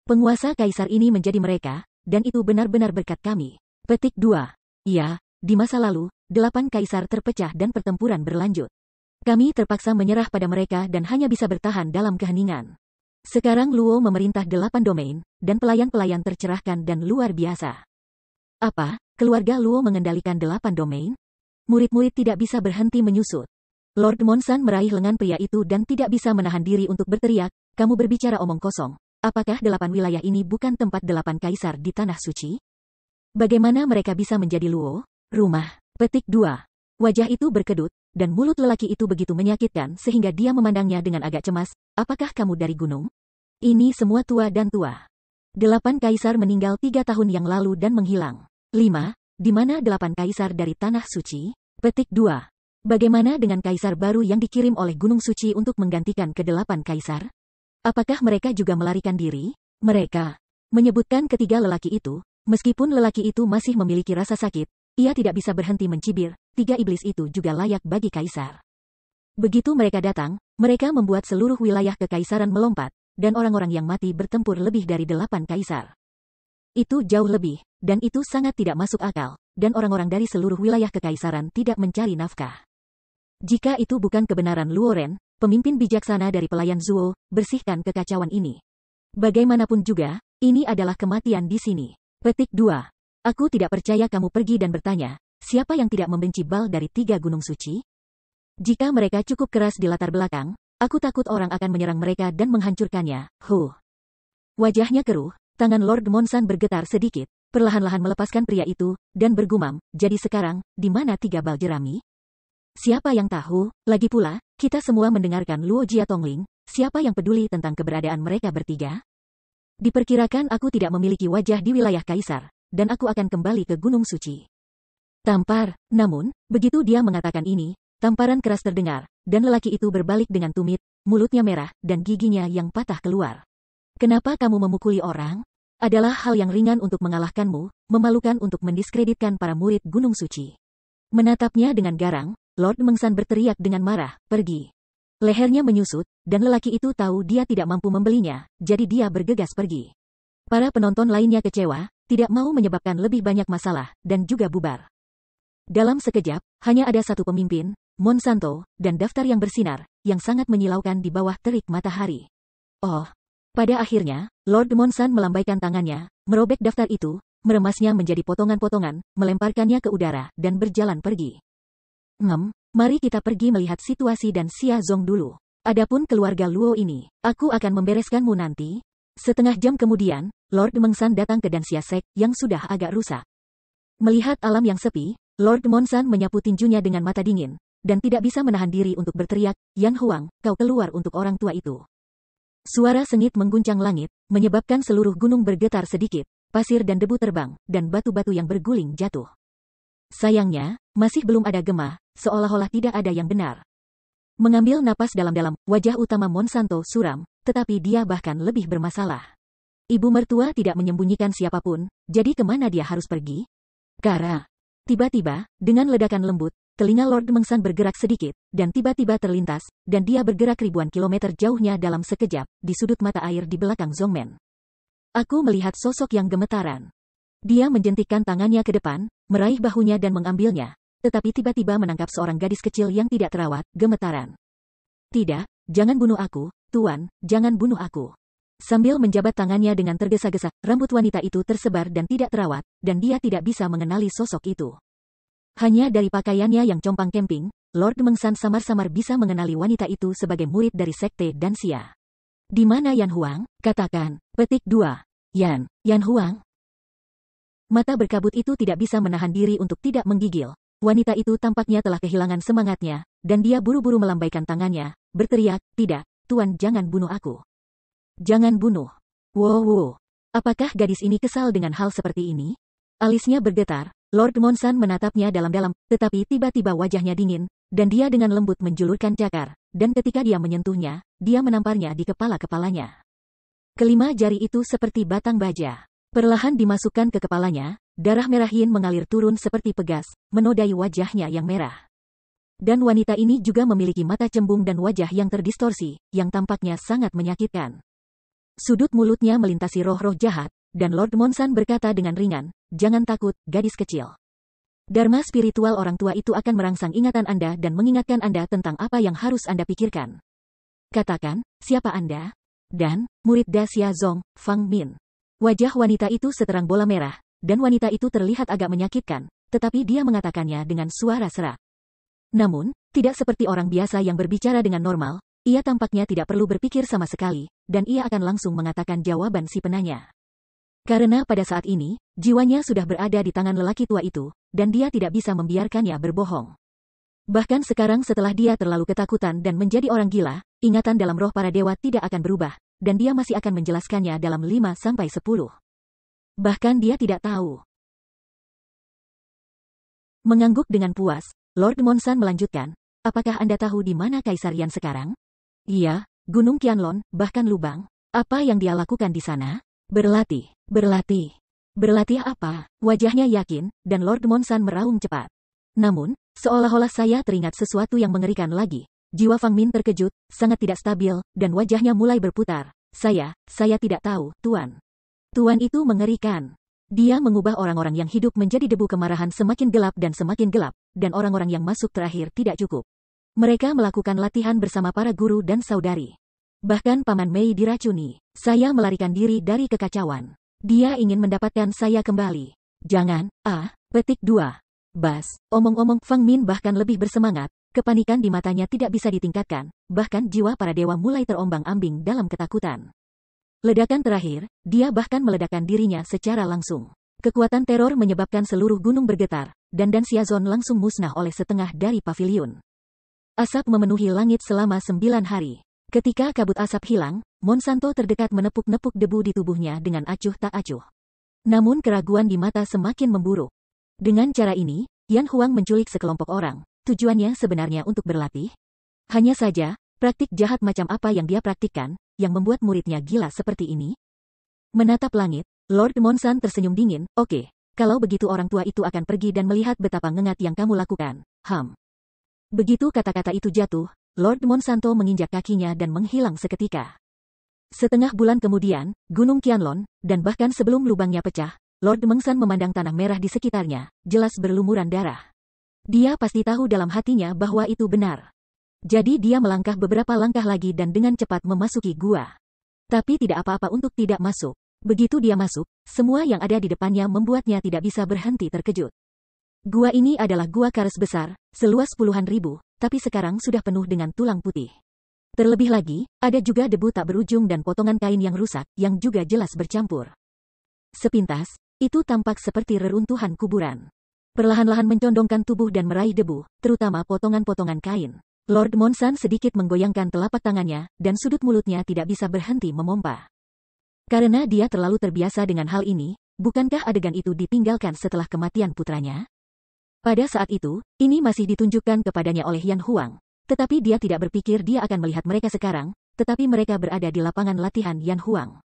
Speaker 1: Penguasa kaisar ini menjadi mereka, dan itu benar-benar berkat kami. Petik 2. Ya, di masa lalu, 8 kaisar terpecah dan pertempuran berlanjut. Kami terpaksa menyerah pada mereka dan hanya bisa bertahan dalam keheningan. Sekarang Luo memerintah 8 domain, dan pelayan-pelayan tercerahkan dan luar biasa. Apa? Keluarga Luo mengendalikan 8 domain? Murid-murid tidak bisa berhenti menyusut. Lord Monsan meraih lengan pria itu dan tidak bisa menahan diri untuk berteriak, kamu berbicara omong kosong. Apakah 8 wilayah ini bukan tempat 8 kaisar di tanah suci? Bagaimana mereka bisa menjadi Luo? Rumah. Petik 2. Wajah itu berkedut, dan mulut lelaki itu begitu menyakitkan sehingga dia memandangnya dengan agak cemas. Apakah kamu dari gunung? Ini semua tua dan tua. 8 kaisar meninggal 3 tahun yang lalu dan menghilang. 5. Di mana 8 kaisar dari Tanah Suci? Petik 2. Bagaimana dengan kaisar baru yang dikirim oleh Gunung Suci untuk menggantikan ke-8 kaisar? Apakah mereka juga melarikan diri? Mereka menyebutkan ketiga lelaki itu, meskipun lelaki itu masih memiliki rasa sakit, ia tidak bisa berhenti mencibir, 3 iblis itu juga layak bagi kaisar. Begitu mereka datang, mereka membuat seluruh wilayah kekaisaran melompat, dan orang-orang yang mati bertempur lebih dari 8 kaisar. Itu jauh lebih, dan itu sangat tidak masuk akal, dan orang-orang dari seluruh wilayah kekaisaran tidak mencari nafkah. Jika itu bukan kebenaran Luoren, pemimpin bijaksana dari pelayan Zuo, bersihkan kekacauan ini. Bagaimanapun juga, ini adalah kematian di sini. Petik 2. Aku tidak percaya kamu pergi dan bertanya, siapa yang tidak membenci Bal dari 3 gunung suci? Jika mereka cukup keras di latar belakang, aku takut orang akan menyerang mereka dan menghancurkannya. Wajahnya keruh, tangan Lord Monsan bergetar sedikit, perlahan-lahan melepaskan pria itu, dan bergumam, jadi sekarang, di mana 3 Bal jerami? Siapa yang tahu? Lagi pula, kita semua mendengarkan Luo Jia Tongling, siapa yang peduli tentang keberadaan mereka bertiga? Diperkirakan aku tidak memiliki wajah di wilayah kaisar, dan aku akan kembali ke Gunung Suci. Tampar, namun, begitu dia mengatakan ini, tamparan keras terdengar, dan lelaki itu berbalik dengan tumit, mulutnya merah, dan giginya yang patah keluar. Kenapa kamu memukuli orang? Adalah hal yang ringan untuk mengalahkanmu, memalukan untuk mendiskreditkan para murid Gunung Suci. Menatapnya dengan garang, Lord Mengsan berteriak dengan marah, pergi. Lehernya menyusut, dan lelaki itu tahu dia tidak mampu membelinya, jadi dia bergegas pergi. Para penonton lainnya kecewa, tidak mau menyebabkan lebih banyak masalah, dan juga bubar. Dalam sekejap, hanya ada satu pemimpin, Monsanto, dan daftar yang bersinar, yang sangat menyilaukan di bawah terik matahari. Oh. Pada akhirnya, Lord Monsan melambaikan tangannya, merobek daftar itu, meremasnya menjadi potongan-potongan, melemparkannya ke udara, dan berjalan pergi. Mari kita pergi melihat situasi dan Xia Zong dulu. Adapun keluarga Luo ini, aku akan membereskanmu nanti. Setengah jam kemudian, Lord Mengsan datang ke Dan Xia Sek, yang sudah agak rusak. Melihat alam yang sepi, Lord Monsan menyapu tinjunya dengan mata dingin, dan tidak bisa menahan diri untuk berteriak, Yan Huang, kau keluar untuk orang tua itu. Suara sengit mengguncang langit, menyebabkan seluruh gunung bergetar sedikit, pasir dan debu terbang, dan batu-batu yang berguling jatuh. Sayangnya, masih belum ada gema, seolah-olah tidak ada yang benar. Mengambil napas dalam-dalam, wajah utama Monsanto suram, tetapi dia bahkan lebih bermasalah. Ibu mertua tidak menyembunyikan siapapun, jadi kemana dia harus pergi? Kara. Tiba-tiba, dengan ledakan lembut, telinga Lord Mengsan bergerak sedikit, dan tiba-tiba terlintas, dan dia bergerak ribuan kilometer jauhnya dalam sekejap, di sudut mata air di belakang Zongmen. Aku melihat sosok yang gemetaran. Dia menjentikkan tangannya ke depan, meraih bahunya dan mengambilnya, tetapi tiba-tiba menangkap seorang gadis kecil yang tidak terawat, gemetaran. Tidak, jangan bunuh aku, Tuan, jangan bunuh aku. Sambil menjabat tangannya dengan tergesa-gesa, rambut wanita itu tersebar dan tidak terawat, dan dia tidak bisa mengenali sosok itu. Hanya dari pakaiannya yang compang camping, Lord Mengsan samar-samar bisa mengenali wanita itu sebagai murid dari Sekte Dan Xia. Di mana Yan Huang? Katakan. Petik 2. Yan Huang. Mata berkabut itu tidak bisa menahan diri untuk tidak menggigil. Wanita itu tampaknya telah kehilangan semangatnya, dan dia buru-buru melambaikan tangannya, berteriak, tidak, Tuan jangan bunuh aku. Jangan bunuh. Wow. Apakah gadis ini kesal dengan hal seperti ini? Alisnya bergetar, Lord Monsan menatapnya dalam-dalam, tetapi tiba-tiba wajahnya dingin, dan dia dengan lembut menjulurkan cakar, dan ketika dia menyentuhnya, dia menamparnya di kepala-kepalanya. Kelima jari itu seperti batang baja. Perlahan dimasukkan ke kepalanya, darah merah yin mengalir turun seperti pegas, menodai wajahnya yang merah. Dan wanita ini juga memiliki mata cembung dan wajah yang terdistorsi, yang tampaknya sangat menyakitkan. Sudut mulutnya melintasi roh-roh jahat, dan Lord Monsan berkata dengan ringan, jangan takut, gadis kecil. Dharma spiritual orang tua itu akan merangsang ingatan Anda dan mengingatkan Anda tentang apa yang harus Anda pikirkan. Katakan, siapa Anda? Dan, murid Da Xia Zong, Fang Min. Wajah wanita itu seterang bola merah, dan wanita itu terlihat agak menyakitkan, tetapi dia mengatakannya dengan suara serak. Namun, tidak seperti orang biasa yang berbicara dengan normal, ia tampaknya tidak perlu berpikir sama sekali, dan ia akan langsung mengatakan jawaban si penanya. Karena pada saat ini, jiwanya sudah berada di tangan lelaki tua itu, dan dia tidak bisa membiarkannya berbohong. Bahkan sekarang setelah dia terlalu ketakutan dan menjadi orang gila, ingatan dalam roh para dewa tidak akan berubah, dan dia masih akan menjelaskannya dalam 5-10. Bahkan dia tidak tahu. Mengangguk dengan puas, Lord Monsan melanjutkan, apakah Anda tahu di mana Kaisar Yan sekarang? Iya, Gunung Qianlong, bahkan Lubang. Apa yang dia lakukan di sana? Berlatih. Berlatih apa? Wajahnya yakin, dan Lord Monsan meraung cepat. Namun, seolah-olah saya teringat sesuatu yang mengerikan lagi. Jiwa Fang Min terkejut, sangat tidak stabil, dan wajahnya mulai berputar. Saya tidak tahu, Tuan. Tuan itu mengerikan. Dia mengubah orang-orang yang hidup menjadi debu. Kemarahan semakin gelap, dan orang-orang yang masuk terakhir tidak cukup. Mereka melakukan latihan bersama para guru dan saudari. Bahkan Paman Mei diracuni. Saya melarikan diri dari kekacauan. Dia ingin mendapatkan saya kembali. Jangan, petik 2. Bas, omong-omong Fang Min bahkan lebih bersemangat, kepanikan di matanya tidak bisa ditingkatkan, bahkan jiwa para dewa mulai terombang-ambing dalam ketakutan. Ledakan terakhir, dia bahkan meledakkan dirinya secara langsung. Kekuatan teror menyebabkan seluruh gunung bergetar, dan Dan Xiazon langsung musnah oleh setengah dari paviliun. Asap memenuhi langit selama 9 hari. Ketika kabut asap hilang, Monsanto terdekat menepuk-nepuk debu di tubuhnya dengan acuh tak acuh. Namun keraguan di mata semakin memburuk. Dengan cara ini, Yan Huang menculik sekelompok orang. Tujuannya sebenarnya untuk berlatih? Hanya saja, praktik jahat macam apa yang dia praktikkan, yang membuat muridnya gila seperti ini? Menatap langit, Lord Monsan tersenyum dingin, oke, kalau begitu orang tua itu akan pergi dan melihat betapa ngengat yang kamu lakukan. Begitu kata-kata itu jatuh, Lord Monsanto menginjak kakinya dan menghilang seketika. Setengah bulan kemudian, Gunung Qianlong, dan bahkan sebelum lubangnya pecah, Lord Mengsan memandang tanah merah di sekitarnya, jelas berlumuran darah. Dia pasti tahu dalam hatinya bahwa itu benar. Jadi dia melangkah beberapa langkah lagi dan dengan cepat memasuki gua. Tapi tidak apa-apa untuk tidak masuk. Begitu dia masuk, semua yang ada di depannya membuatnya tidak bisa berhenti terkejut. Gua ini adalah gua kars besar, seluas puluhan ribu, tapi sekarang sudah penuh dengan tulang putih. Terlebih lagi, ada juga debu tak berujung dan potongan kain yang rusak, yang juga jelas bercampur. Sepintas, itu tampak seperti reruntuhan kuburan. Perlahan-lahan mencondongkan tubuh dan meraih debu, terutama potongan-potongan kain. Lord Monsan sedikit menggoyangkan telapak tangannya, dan sudut mulutnya tidak bisa berhenti memompa. Karena dia terlalu terbiasa dengan hal ini, bukankah adegan itu ditinggalkan setelah kematian putranya? Pada saat itu, ini masih ditunjukkan kepadanya oleh Yan Huang. Tetapi dia tidak berpikir dia akan melihat mereka sekarang, tetapi mereka berada di lapangan latihan Yan Huang.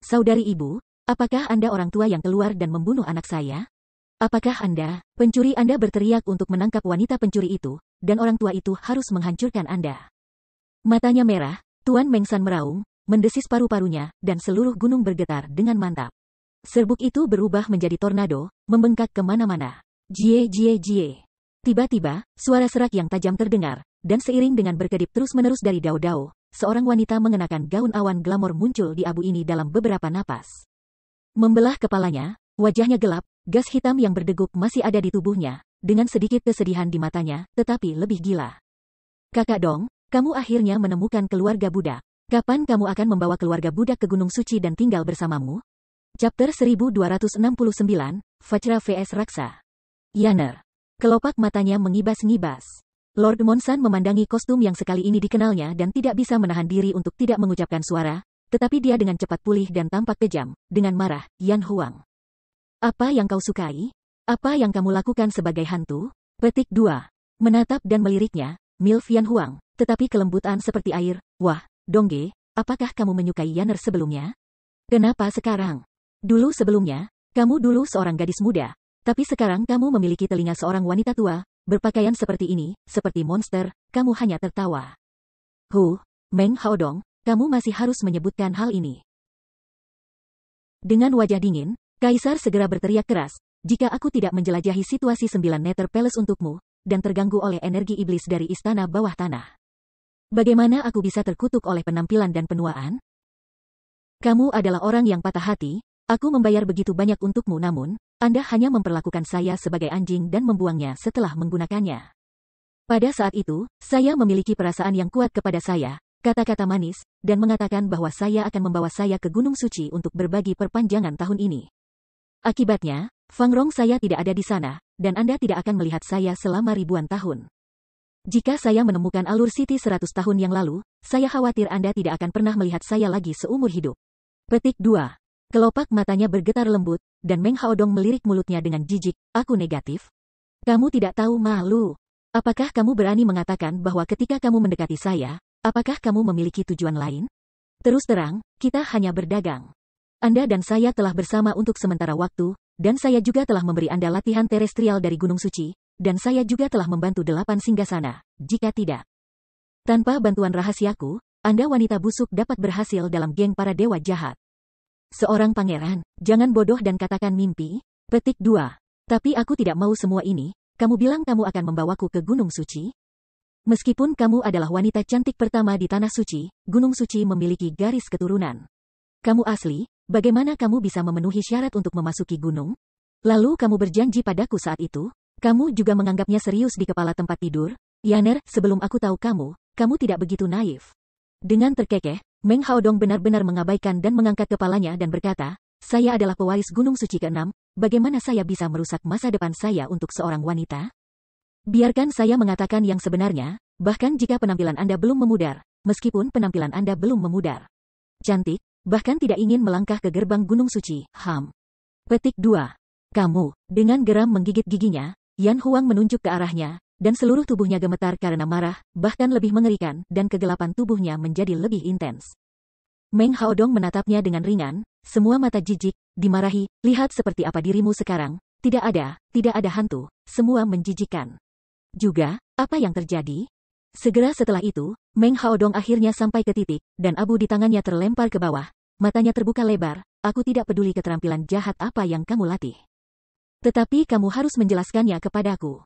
Speaker 1: Saudari ibu, apakah Anda orang tua yang keluar dan membunuh anak saya? Apakah Anda, pencuri? Anda berteriak untuk menangkap wanita pencuri itu, dan orang tua itu harus menghancurkan Anda. Matanya merah, Tuan Mengsan meraung, mendesis paru-parunya, dan seluruh gunung bergetar dengan mantap. Serbuk itu berubah menjadi tornado, membengkak kemana-mana. Jie jie jie. Tiba-tiba, suara serak yang tajam terdengar, dan seiring dengan berkedip terus-menerus dari dao-dao, seorang wanita mengenakan gaun awan glamor muncul di abu ini dalam beberapa napas. Membelah kepalanya, wajahnya gelap, gas hitam yang berdegup masih ada di tubuhnya, dengan sedikit kesedihan di matanya, tetapi lebih gila. Kakak Dong, kamu akhirnya menemukan keluarga budak. Kapan kamu akan membawa keluarga budak ke Gunung Suci dan tinggal bersamamu? Chapter 1269, Vajra vs Raksa. Yaner. Kelopak matanya mengibas-ngibas. Lord Monsan memandangi kostum yang sekali ini dikenalnya dan tidak bisa menahan diri untuk tidak mengucapkan suara, tetapi dia dengan cepat pulih dan tampak kejam, dengan marah, Yan Huang. Apa yang kau sukai? Apa yang kamu lakukan sebagai hantu? Petik 2. Menatap dan meliriknya, Milf Yan Huang, tetapi kelembutan seperti air. Wah, Dongge, apakah kamu menyukai Yaner sebelumnya? Kenapa sekarang? Dulu sebelumnya, kamu dulu seorang gadis muda, tapi sekarang kamu memiliki telinga seorang wanita tua, berpakaian seperti ini, seperti monster, kamu hanya tertawa. Meng Haodong, kamu masih harus menyebutkan hal ini. Dengan wajah dingin, Kaisar segera berteriak keras, jika aku tidak menjelajahi situasi 9 Nether Palace untukmu, dan terganggu oleh energi iblis dari istana bawah tanah. Bagaimana aku bisa terkutuk oleh penampilan dan penuaan? Kamu adalah orang yang patah hati, aku membayar begitu banyak untukmu namun, Anda hanya memperlakukan saya sebagai anjing dan membuangnya setelah menggunakannya. Pada saat itu, saya memiliki perasaan yang kuat kepada saya, kata-kata manis, dan mengatakan bahwa saya akan membawa saya ke Gunung Suci untuk berbagi perpanjangan tahun ini. Akibatnya, Fang Rong saya tidak ada di sana, dan Anda tidak akan melihat saya selama ribuan tahun. Jika saya menemukan alur Siti 100 tahun yang lalu, saya khawatir Anda tidak akan pernah melihat saya lagi seumur hidup. Petik 2. Kelopak matanya bergetar lembut, dan Meng Haodong melirik mulutnya dengan jijik. Aku negatif? Kamu tidak tahu malu. Apakah kamu berani mengatakan bahwa ketika kamu mendekati saya, apakah kamu memiliki tujuan lain? Terus terang, kita hanya berdagang. Anda dan saya telah bersama untuk sementara waktu, dan saya juga telah memberi Anda latihan terestrial dari Gunung Suci, dan saya juga telah membantu 8 singgasana. Jika tidak, tanpa bantuan rahasiaku, Anda wanita busuk dapat berhasil dalam geng para dewa jahat. Seorang pangeran, jangan bodoh dan katakan mimpi. Petik 2. Tapi aku tidak mau semua ini. Kamu bilang kamu akan membawaku ke Gunung Suci? Meskipun kamu adalah wanita cantik pertama di Tanah Suci, Gunung Suci memiliki garis keturunan. Kamu asli, bagaimana kamu bisa memenuhi syarat untuk memasuki gunung? Lalu kamu berjanji padaku saat itu? Kamu juga menganggapnya serius di kepala tempat tidur? Yaner, sebelum aku tahu kamu tidak begitu naif. Dengan terkekeh, Meng Haodong benar-benar mengabaikan dan mengangkat kepalanya dan berkata, saya adalah pewaris Gunung Suci ke-6, bagaimana saya bisa merusak masa depan saya untuk seorang wanita? Biarkan saya mengatakan yang sebenarnya, bahkan jika penampilan Anda belum memudar, meskipun penampilan Anda belum memudar. Cantik, bahkan tidak ingin melangkah ke gerbang Gunung Suci, Petik 2. Kamu, dengan geram menggigit giginya, Yan Huang menunjuk ke arahnya, dan seluruh tubuhnya gemetar karena marah, bahkan lebih mengerikan, dan kegelapan tubuhnya menjadi lebih intens. Meng Haodong menatapnya dengan ringan, semua mata jijik, dimarahi, lihat seperti apa dirimu sekarang, tidak ada hantu, semua menjijikkan. Juga, apa yang terjadi? Segera setelah itu, Meng Haodong akhirnya sampai ke titik, dan abu di tangannya terlempar ke bawah, matanya terbuka lebar, aku tidak peduli keterampilan jahat apa yang kamu latih. Tetapi kamu harus menjelaskannya kepadaku.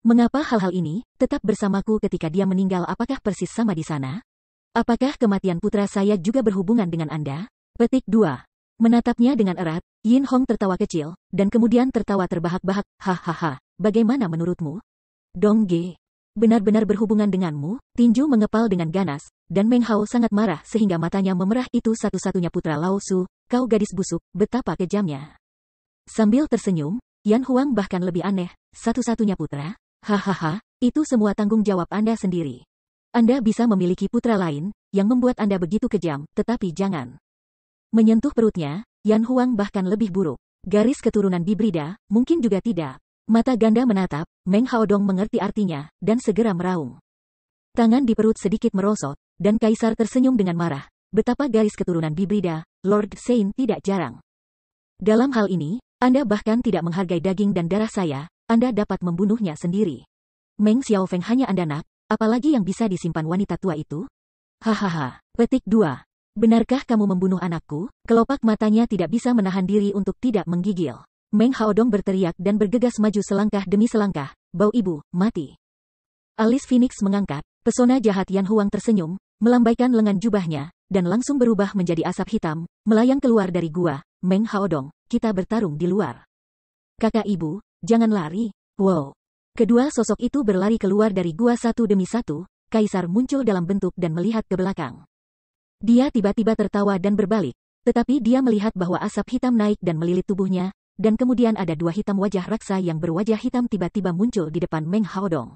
Speaker 1: Mengapa hal-hal ini tetap bersamaku ketika dia meninggal? Apakah persis sama di sana? Apakah kematian putra saya juga berhubungan dengan Anda? Petik 2. Menatapnya dengan erat, Yin Hong tertawa kecil, dan kemudian tertawa terbahak-bahak. Hahaha, bagaimana menurutmu? Dong Ge, benar-benar berhubungan denganmu? Tinju mengepal dengan ganas, dan Meng Hao sangat marah sehingga matanya memerah. Itu satu-satunya putra Lao Su, kau gadis busuk, betapa kejamnya. Sambil tersenyum, Yan Huang bahkan lebih aneh, satu-satunya putra? Hahaha, itu semua tanggung jawab Anda sendiri. Anda bisa memiliki putra lain, yang membuat Anda begitu kejam, tetapi jangan menyentuh perutnya. Yan Huang bahkan lebih buruk. Garis keturunan bibrida, mungkin juga tidak. Mata ganda menatap, Meng Haodong mengerti artinya, dan segera meraung. Tangan di perut sedikit merosot, dan Kaisar tersenyum dengan marah. Betapa garis keturunan bibrida, Lord Sein tidak jarang. Dalam hal ini, Anda bahkan tidak menghargai daging dan darah saya, Anda dapat membunuhnya sendiri. Meng Xiaofeng hanya Anda nak, apalagi yang bisa disimpan wanita tua itu? Hahaha. Petik 2. Benarkah kamu membunuh anakku? Kelopak matanya tidak bisa menahan diri untuk tidak menggigil. Meng Haodong berteriak dan bergegas maju selangkah demi selangkah. Bau ibu, mati. Alis Phoenix mengangkat, pesona jahat Yan Huang tersenyum, melambaikan lengan jubahnya, dan langsung berubah menjadi asap hitam, melayang keluar dari gua. Meng Haodong, kita bertarung di luar. Kakak ibu, jangan lari. Wow. Kedua sosok itu berlari keluar dari gua satu demi satu. Kaisar muncul dalam bentuk dan melihat ke belakang. Dia tiba-tiba tertawa dan berbalik, tetapi dia melihat bahwa asap hitam naik dan melilit tubuhnya, dan kemudian ada dua hitam wajah raksa yang berwajah hitam tiba-tiba muncul di depan Meng Haodong.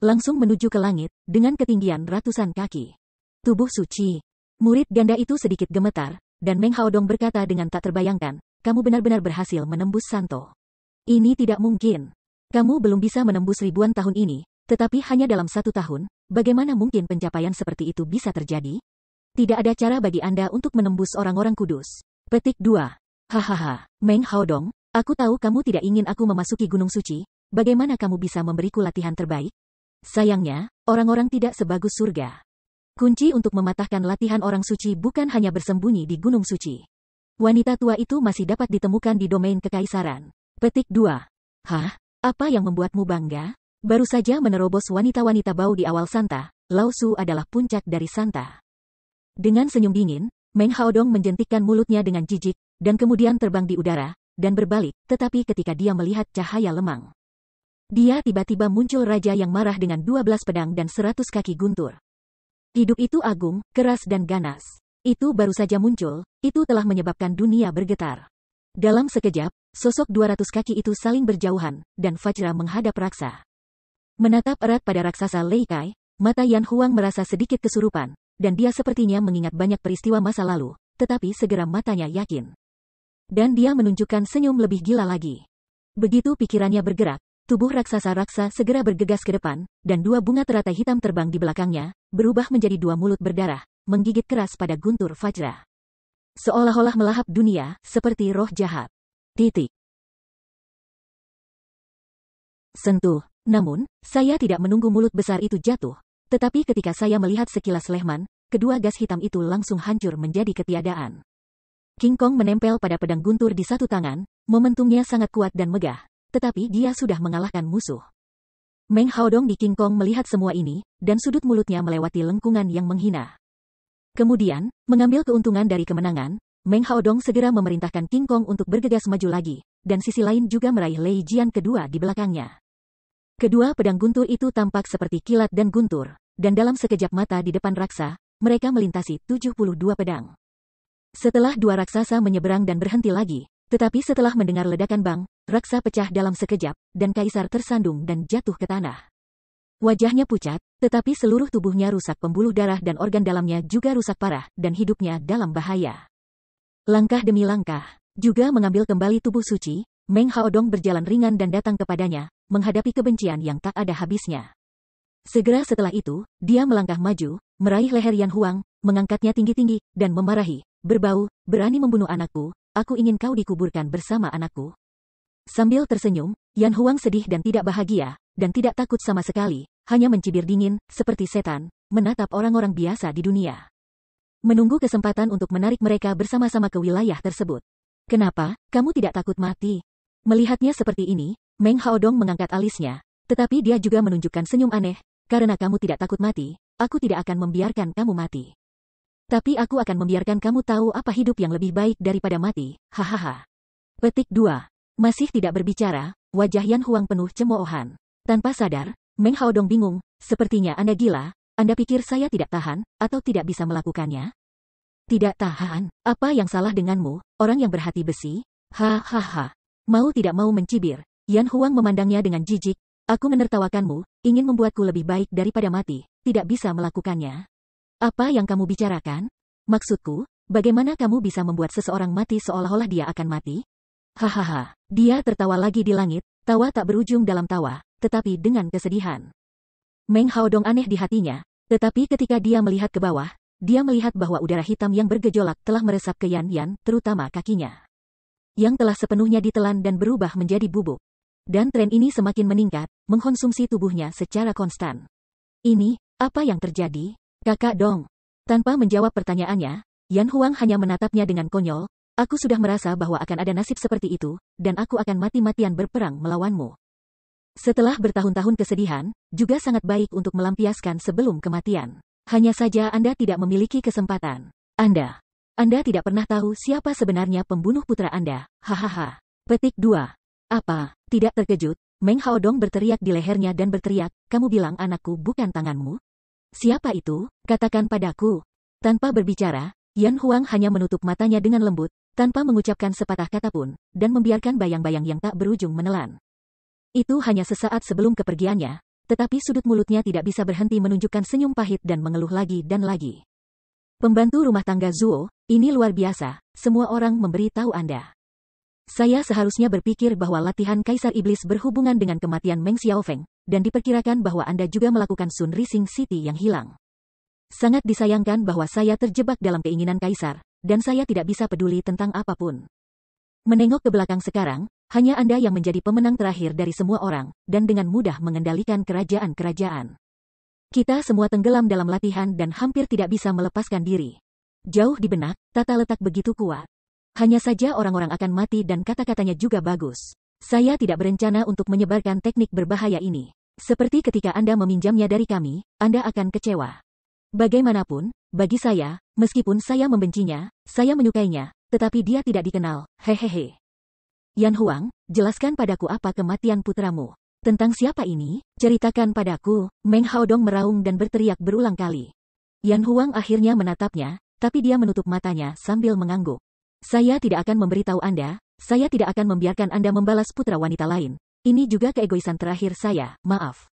Speaker 1: Langsung menuju ke langit, dengan ketinggian ratusan kaki. Tubuh suci. Murid ganda itu sedikit gemetar, dan Meng Haodong berkata dengan tak terbayangkan, kamu benar-benar berhasil menembus Santo. Ini tidak mungkin. Kamu belum bisa menembus ribuan tahun ini, tetapi hanya dalam 1 tahun, bagaimana mungkin pencapaian seperti itu bisa terjadi? Tidak ada cara bagi Anda untuk menembus orang-orang kudus. Petik 2. Hahaha, Meng Haodong, aku tahu kamu tidak ingin aku memasuki Gunung Suci, bagaimana kamu bisa memberiku latihan terbaik? Sayangnya, orang-orang tidak sebagus surga. Kunci untuk mematahkan latihan orang suci bukan hanya bersembunyi di Gunung Suci. Wanita tua itu masih dapat ditemukan di domain kekaisaran. Petik 2. Hah? Apa yang membuatmu bangga? Baru saja menerobos wanita-wanita bau di awal Santa, Lao Su adalah puncak dari Santa. Dengan senyum dingin, Meng Haodong menjentikkan mulutnya dengan jijik, dan kemudian terbang di udara, dan berbalik, tetapi ketika dia melihat cahaya lemang. Dia tiba-tiba muncul raja yang marah dengan 12 pedang dan 100 kaki guntur. Hidup itu agung, keras dan ganas. Itu baru saja muncul, itu telah menyebabkan dunia bergetar. Dalam sekejap, sosok 200 kaki itu saling berjauhan, dan Fajra menghadap raksa. Menatap erat pada raksasa Lei Kai, mata Yan Huang merasa sedikit kesurupan, dan dia sepertinya mengingat banyak peristiwa masa lalu, tetapi segera matanya yakin. Dan dia menunjukkan senyum lebih gila lagi. Begitu pikirannya bergerak, tubuh raksasa-raksa segera bergegas ke depan, dan dua bunga teratai hitam terbang di belakangnya, berubah menjadi dua mulut berdarah, menggigit keras pada guntur Fajra. Seolah-olah melahap dunia, seperti roh jahat. Titik. Sentuh. Namun, saya tidak menunggu mulut besar itu jatuh. Tetapi ketika saya melihat sekilas Lehman, kedua gas hitam itu langsung hancur menjadi ketiadaan. King Kong menempel pada pedang guntur di satu tangan, momentumnya sangat kuat dan megah. Tetapi dia sudah mengalahkan musuh. Meng Haodong di King Kong melihat semua ini, dan sudut mulutnya melewati lengkungan yang menghina. Kemudian, mengambil keuntungan dari kemenangan, Meng Haodong segera memerintahkan King Kong untuk bergegas maju lagi, dan sisi lain juga meraih Lei Jian kedua di belakangnya. Kedua pedang guntur itu tampak seperti kilat dan guntur, dan dalam sekejap mata di depan raksa, mereka melintasi 72 pedang. Setelah dua raksasa menyeberang dan berhenti lagi, tetapi setelah mendengar ledakan bang, raksa pecah dalam sekejap, dan kaisar tersandung dan jatuh ke tanah. Wajahnya pucat, tetapi seluruh tubuhnya rusak pembuluh darah dan organ dalamnya juga rusak parah, dan hidupnya dalam bahaya. Langkah demi langkah, juga mengambil kembali tubuh suci, Meng Haodong berjalan ringan dan datang kepadanya, menghadapi kebencian yang tak ada habisnya. Segera setelah itu, dia melangkah maju, meraih leher Yan Huang, mengangkatnya tinggi-tinggi, dan memarahi, "Berbau, berani membunuh anakku, aku ingin kau dikuburkan bersama anakku." Sambil tersenyum, Yan Huang sedih dan tidak bahagia, dan tidak takut sama sekali, hanya mencibir dingin, seperti setan, menatap orang-orang biasa di dunia. Menunggu kesempatan untuk menarik mereka bersama-sama ke wilayah tersebut. "Kenapa, kamu tidak takut mati?" Melihatnya seperti ini, Meng Haodong mengangkat alisnya, tetapi dia juga menunjukkan senyum aneh, "Karena kamu tidak takut mati, aku tidak akan membiarkan kamu mati. Tapi aku akan membiarkan kamu tahu apa hidup yang lebih baik daripada mati, hahaha." Petik 2. Masih tidak berbicara, wajah Yan Huang penuh cemoohan. Tanpa sadar, Meng Haodong bingung, "Sepertinya Anda gila, Anda pikir saya tidak tahan, atau tidak bisa melakukannya?" "Tidak tahan? Apa yang salah denganmu, orang yang berhati besi? Hahaha." Mau tidak mau mencibir, Yan Huang memandangnya dengan jijik, "Aku menertawakanmu, ingin membuatku lebih baik daripada mati, tidak bisa melakukannya. Apa yang kamu bicarakan? Maksudku, bagaimana kamu bisa membuat seseorang mati seolah-olah dia akan mati?" Hahaha. Dia tertawa lagi di langit, tawa tak berujung dalam tawa, tetapi dengan kesedihan. Meng Haodong aneh di hatinya, tetapi ketika dia melihat ke bawah, dia melihat bahwa udara hitam yang bergejolak telah meresap ke Yan Yan, terutama kakinya, yang telah sepenuhnya ditelan dan berubah menjadi bubuk. Dan tren ini semakin meningkat, mengkonsumsi tubuhnya secara konstan. "Ini, apa yang terjadi? Kakak dong." Tanpa menjawab pertanyaannya, Yan Huang hanya menatapnya dengan konyol, "Aku sudah merasa bahwa akan ada nasib seperti itu, dan aku akan mati-matian berperang melawanmu." Setelah bertahun-tahun kesedihan, juga sangat baik untuk melampiaskan sebelum kematian. Hanya saja Anda tidak memiliki kesempatan. Anda tidak pernah tahu siapa sebenarnya pembunuh putra Anda, hahaha. Petik 2. "Apa, tidak terkejut?" Meng Haodong berteriak di lehernya dan berteriak, "Kamu bilang anakku bukan tanganmu? Siapa itu? Katakan padaku." Tanpa berbicara, Yan Huang hanya menutup matanya dengan lembut, tanpa mengucapkan sepatah kata pun, dan membiarkan bayang-bayang yang tak berujung menelan. Itu hanya sesaat sebelum kepergiannya, tetapi sudut mulutnya tidak bisa berhenti menunjukkan senyum pahit dan mengeluh lagi dan lagi. "Pembantu rumah tangga Zuo, ini luar biasa, semua orang memberi tahu Anda. Saya seharusnya berpikir bahwa latihan Kaisar Iblis berhubungan dengan kematian Meng Xiaofeng, dan diperkirakan bahwa Anda juga melakukan Sun Rising City yang hilang. Sangat disayangkan bahwa saya terjebak dalam keinginan Kaisar, dan saya tidak bisa peduli tentang apapun. Menengok ke belakang sekarang, hanya Anda yang menjadi pemenang terakhir dari semua orang, dan dengan mudah mengendalikan kerajaan-kerajaan. Kita semua tenggelam dalam latihan dan hampir tidak bisa melepaskan diri. Jauh di benak, tata letak begitu kuat. Hanya saja orang-orang akan mati dan kata-katanya juga bagus. Saya tidak berencana untuk menyebarkan teknik berbahaya ini. Seperti ketika Anda meminjamnya dari kami, Anda akan kecewa. Bagaimanapun, bagi saya, meskipun saya membencinya, saya menyukainya, tetapi dia tidak dikenal, hehehe." "Yan Huang, jelaskan padaku apa kematian putramu. Tentang siapa ini? Ceritakan padaku." Meng Haodong meraung dan berteriak berulang kali. Yan Huang akhirnya menatapnya, tapi dia menutup matanya sambil mengangguk. "Saya tidak akan memberitahu Anda, Saya tidak akan membiarkan Anda membalas putra wanita lain. Ini juga keegoisan terakhir saya, maaf.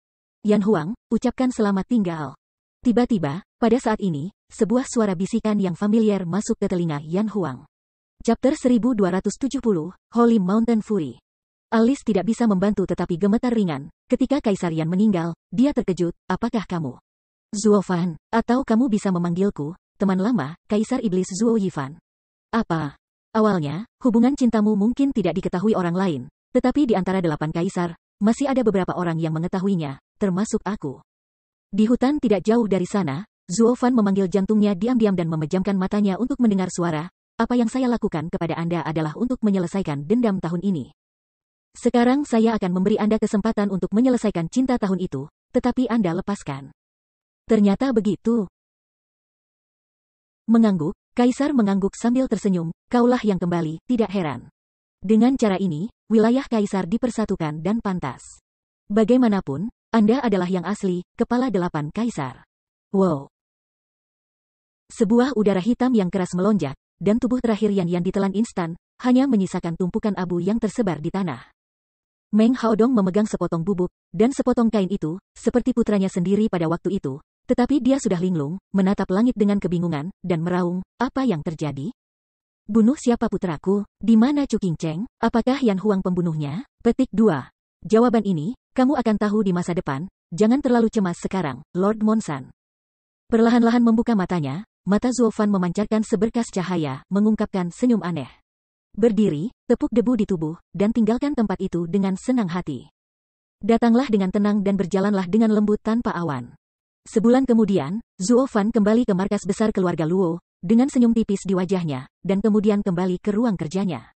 Speaker 1: Yan Huang, ucapkan selamat tinggal. Tiba-tiba, pada saat ini, sebuah suara bisikan yang familiar masuk ke telinga Yan Huang. Chapter 1270, Holy Mountain Fury. Alice tidak bisa membantu tetapi gemetar ringan. Ketika Kaisar Yan meninggal, dia terkejut, apakah kamu Zuo Fan, atau kamu bisa memanggilku, teman lama, Kaisar Iblis Zuo Yifan? Apa? Awalnya, hubungan cintamu mungkin tidak diketahui orang lain, tetapi di antara 8 kaisar, masih ada beberapa orang yang mengetahuinya, termasuk aku. Di hutan tidak jauh dari sana, Zuo Fan memanggil jantungnya diam-diam dan memejamkan matanya untuk mendengar suara. Apa yang saya lakukan kepada Anda adalah untuk menyelesaikan dendam tahun ini. Sekarang saya akan memberi Anda kesempatan untuk menyelesaikan cinta tahun itu, tetapi Anda lepaskan. Ternyata begitu. Mengangguk, Kaisar mengangguk sambil tersenyum, kaulah yang kembali, tidak heran. Dengan cara ini, wilayah Kaisar dipersatukan dan pantas. Bagaimanapun, Anda adalah yang asli, kepala 8 Kaisar. Wow. Sebuah udara hitam yang keras melonjak, dan tubuh terakhir Yan ditelan instan, hanya menyisakan tumpukan abu yang tersebar di tanah. Meng Haodong memegang sepotong bubuk, dan sepotong kain itu, seperti putranya sendiri pada waktu itu, tetapi dia sudah linglung, menatap langit dengan kebingungan, dan meraung, apa yang terjadi? Bunuh siapa putraku? Di mana Chu Qingcheng? Apakah Yan Huang pembunuhnya? Petik 2. Jawaban ini, kamu akan tahu di masa depan, jangan terlalu cemas sekarang, Lord Monsan. Perlahan-lahan membuka matanya, mata Zuo Fan memancarkan seberkas cahaya, mengungkapkan senyum aneh. Berdiri, tepuk debu di tubuh, dan tinggalkan tempat itu dengan senang hati. Datanglah dengan tenang dan berjalanlah dengan lembut tanpa awan. Sebulan kemudian, Zuo Fan kembali ke markas besar keluarga Luo, dengan senyum tipis di wajahnya, dan kemudian kembali ke ruang kerjanya.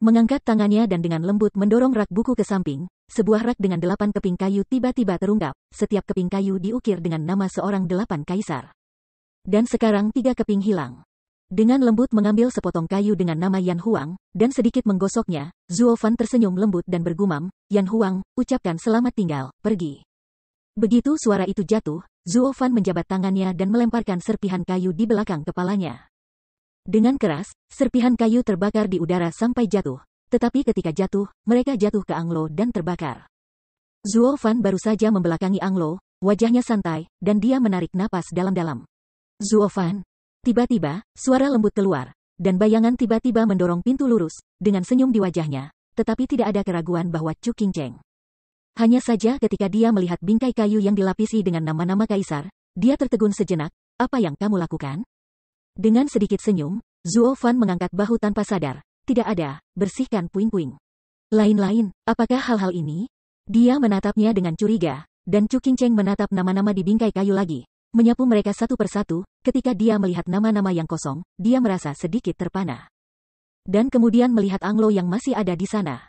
Speaker 1: Mengangkat tangannya dan dengan lembut mendorong rak buku ke samping, sebuah rak dengan 8 keping kayu tiba-tiba terungkap, setiap keping kayu diukir dengan nama seorang 8 kaisar. Dan sekarang 3 keping hilang. Dengan lembut mengambil sepotong kayu dengan nama Yan Huang, dan sedikit menggosoknya, Zuo Fan tersenyum lembut dan bergumam, Yan Huang, ucapkan selamat tinggal, pergi. Begitu suara itu jatuh, Zuo Fan menjabat tangannya dan melemparkan serpihan kayu di belakang kepalanya. Dengan keras, serpihan kayu terbakar di udara sampai jatuh, tetapi ketika jatuh, mereka jatuh ke Anglo dan terbakar. Zuo Fan baru saja membelakangi Anglo, wajahnya santai, dan dia menarik napas dalam-dalam. Zuo Fan. Tiba-tiba, suara lembut keluar, dan bayangan tiba-tiba mendorong pintu lurus, dengan senyum di wajahnya, tetapi tidak ada keraguan bahwa Chu Qingcheng. Hanya saja ketika dia melihat bingkai kayu yang dilapisi dengan nama-nama kaisar, dia tertegun sejenak, apa yang kamu lakukan? Dengan sedikit senyum, Zuo Fan mengangkat bahu tanpa sadar, tidak ada, bersihkan puing-puing. Lain-lain, apakah hal-hal ini? Dia menatapnya dengan curiga, dan Chu Qingcheng menatap nama-nama di bingkai kayu lagi, menyapu mereka satu persatu, ketika dia melihat nama-nama yang kosong, dia merasa sedikit terpana. Dan kemudian melihat Anglo yang masih ada di sana.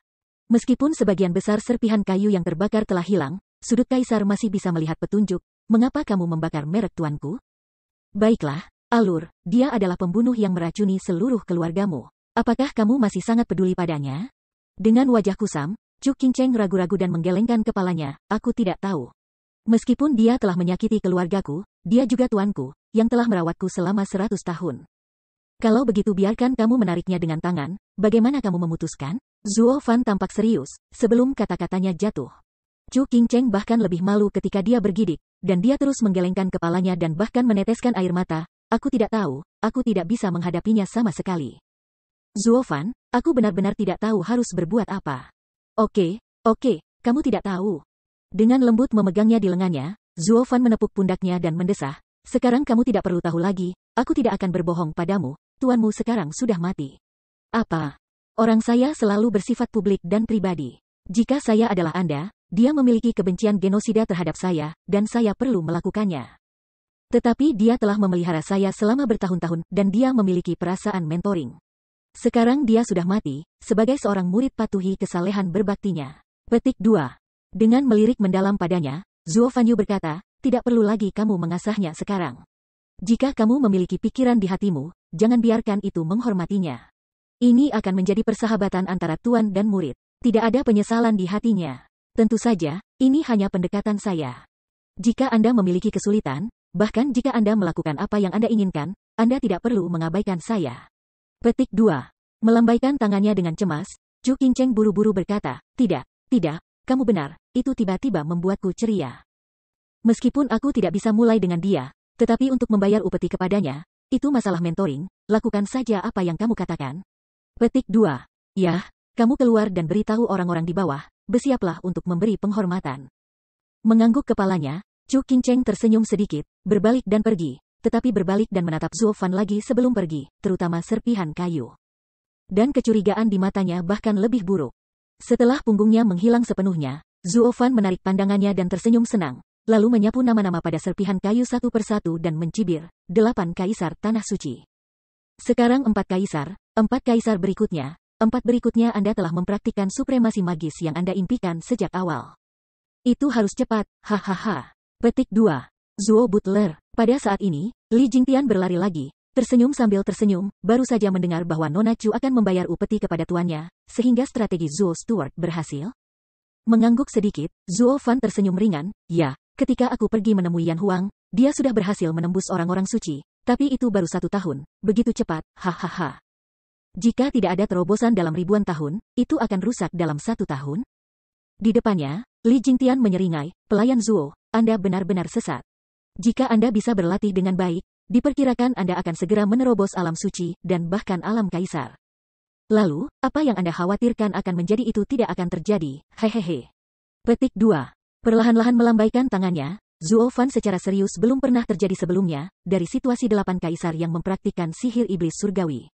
Speaker 1: Meskipun sebagian besar serpihan kayu yang terbakar telah hilang, sudut kaisar masih bisa melihat petunjuk, mengapa kamu membakar merek tuanku? Baiklah, Alur, dia adalah pembunuh yang meracuni seluruh keluargamu. Apakah kamu masih sangat peduli padanya? Dengan wajah kusam, Chu Qingcheng ragu-ragu dan menggelengkan kepalanya, aku tidak tahu. Meskipun dia telah menyakiti keluargaku, dia juga tuanku, yang telah merawatku selama 100 tahun. Kalau begitu biarkan kamu menariknya dengan tangan, bagaimana kamu memutuskan? Zuo Fan tampak serius, sebelum kata-katanya jatuh. Chu Qingcheng bahkan lebih malu ketika dia bergidik, dan dia terus menggelengkan kepalanya dan bahkan meneteskan air mata, aku tidak tahu, aku tidak bisa menghadapinya sama sekali. Zuo Fan, aku benar-benar tidak tahu harus berbuat apa. Oke, kamu tidak tahu. Dengan lembut memegangnya di lengannya, Zuo Fan menepuk pundaknya dan mendesah, sekarang kamu tidak perlu tahu lagi, aku tidak akan berbohong padamu, tuanmu sekarang sudah mati. Apa? Orang saya selalu bersifat publik dan pribadi. Jika saya adalah Anda, dia memiliki kebencian genosida terhadap saya, dan saya perlu melakukannya. Tetapi dia telah memelihara saya selama bertahun-tahun, dan dia memiliki perasaan mentoring. Sekarang dia sudah mati, sebagai seorang murid patuhi kesalehan berbaktinya. Petik 2. Dengan melirik mendalam padanya, Zuo Fanyu berkata, tidak perlu lagi kamu mengasahnya sekarang. Jika kamu memiliki pikiran di hatimu, jangan biarkan itu menghormatinya. Ini akan menjadi persahabatan antara tuan dan murid. Tidak ada penyesalan di hatinya. Tentu saja, ini hanya pendekatan saya. Jika Anda memiliki kesulitan, bahkan jika Anda melakukan apa yang Anda inginkan, Anda tidak perlu mengabaikan saya. Petik 2. Melambaikan tangannya dengan cemas, Chu Qingcheng buru-buru berkata, tidak, kamu benar, itu tiba-tiba membuatku ceria. Meskipun aku tidak bisa mulai dengan dia, tetapi untuk membayar upeti kepadanya, itu masalah mentoring, lakukan saja apa yang kamu katakan. Petik 2. Yah, kamu keluar dan beritahu orang-orang di bawah, bersiaplah untuk memberi penghormatan. Mengangguk kepalanya, Chu Qingcheng tersenyum sedikit, berbalik dan pergi, tetapi berbalik dan menatap Zuo Fan lagi sebelum pergi, terutama serpihan kayu. Dan kecurigaan di matanya bahkan lebih buruk. Setelah punggungnya menghilang sepenuhnya, Zuo Fan menarik pandangannya dan tersenyum senang, lalu menyapu nama-nama pada serpihan kayu satu persatu dan mencibir, 8 kaisar tanah suci. Sekarang 4 kaisar berikutnya, 4 berikutnya Anda telah mempraktikkan supremasi magis yang Anda impikan sejak awal. Itu harus cepat, hahaha. Petik 2. Zuo Butler. Pada saat ini, Li Jingtian berlari lagi, tersenyum sambil tersenyum, baru saja mendengar bahwa Nona Chu akan membayar upeti kepada tuannya, sehingga strategi Zuo Stewart berhasil. Mengangguk sedikit, Zuo Fan tersenyum ringan, ya, ketika aku pergi menemui Yan Huang, dia sudah berhasil menembus orang-orang suci, tapi itu baru 1 tahun, begitu cepat, hahaha. Jika tidak ada terobosan dalam ribuan tahun, itu akan rusak dalam 1 tahun. Di depannya, Li Jingtian menyeringai, pelayan Zuo, Anda benar-benar sesat. Jika Anda bisa berlatih dengan baik, diperkirakan Anda akan segera menerobos alam suci, dan bahkan alam kaisar. Lalu, apa yang Anda khawatirkan akan menjadi itu tidak akan terjadi, hehehe. Petik 2. Perlahan-lahan melambaikan tangannya, Zuo Fan secara serius belum pernah terjadi sebelumnya, dari situasi 8 kaisar yang mempraktikkan sihir iblis surgawi.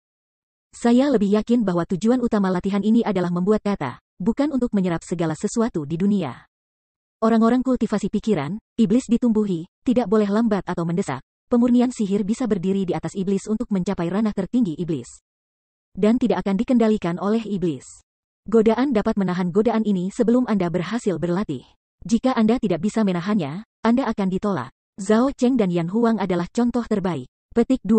Speaker 1: Saya lebih yakin bahwa tujuan utama latihan ini adalah membuat kata, bukan untuk menyerap segala sesuatu di dunia. Orang-orang kultivasi pikiran, iblis ditumbuhi, tidak boleh lambat atau mendesak. Pemurnian sihir bisa berdiri di atas iblis untuk mencapai ranah tertinggi iblis. Dan tidak akan dikendalikan oleh iblis. Godaan dapat menahan godaan ini sebelum Anda berhasil berlatih. Jika Anda tidak bisa menahannya, Anda akan ditolak. Zhao Cheng dan Yan Huang adalah contoh terbaik. Petik 2.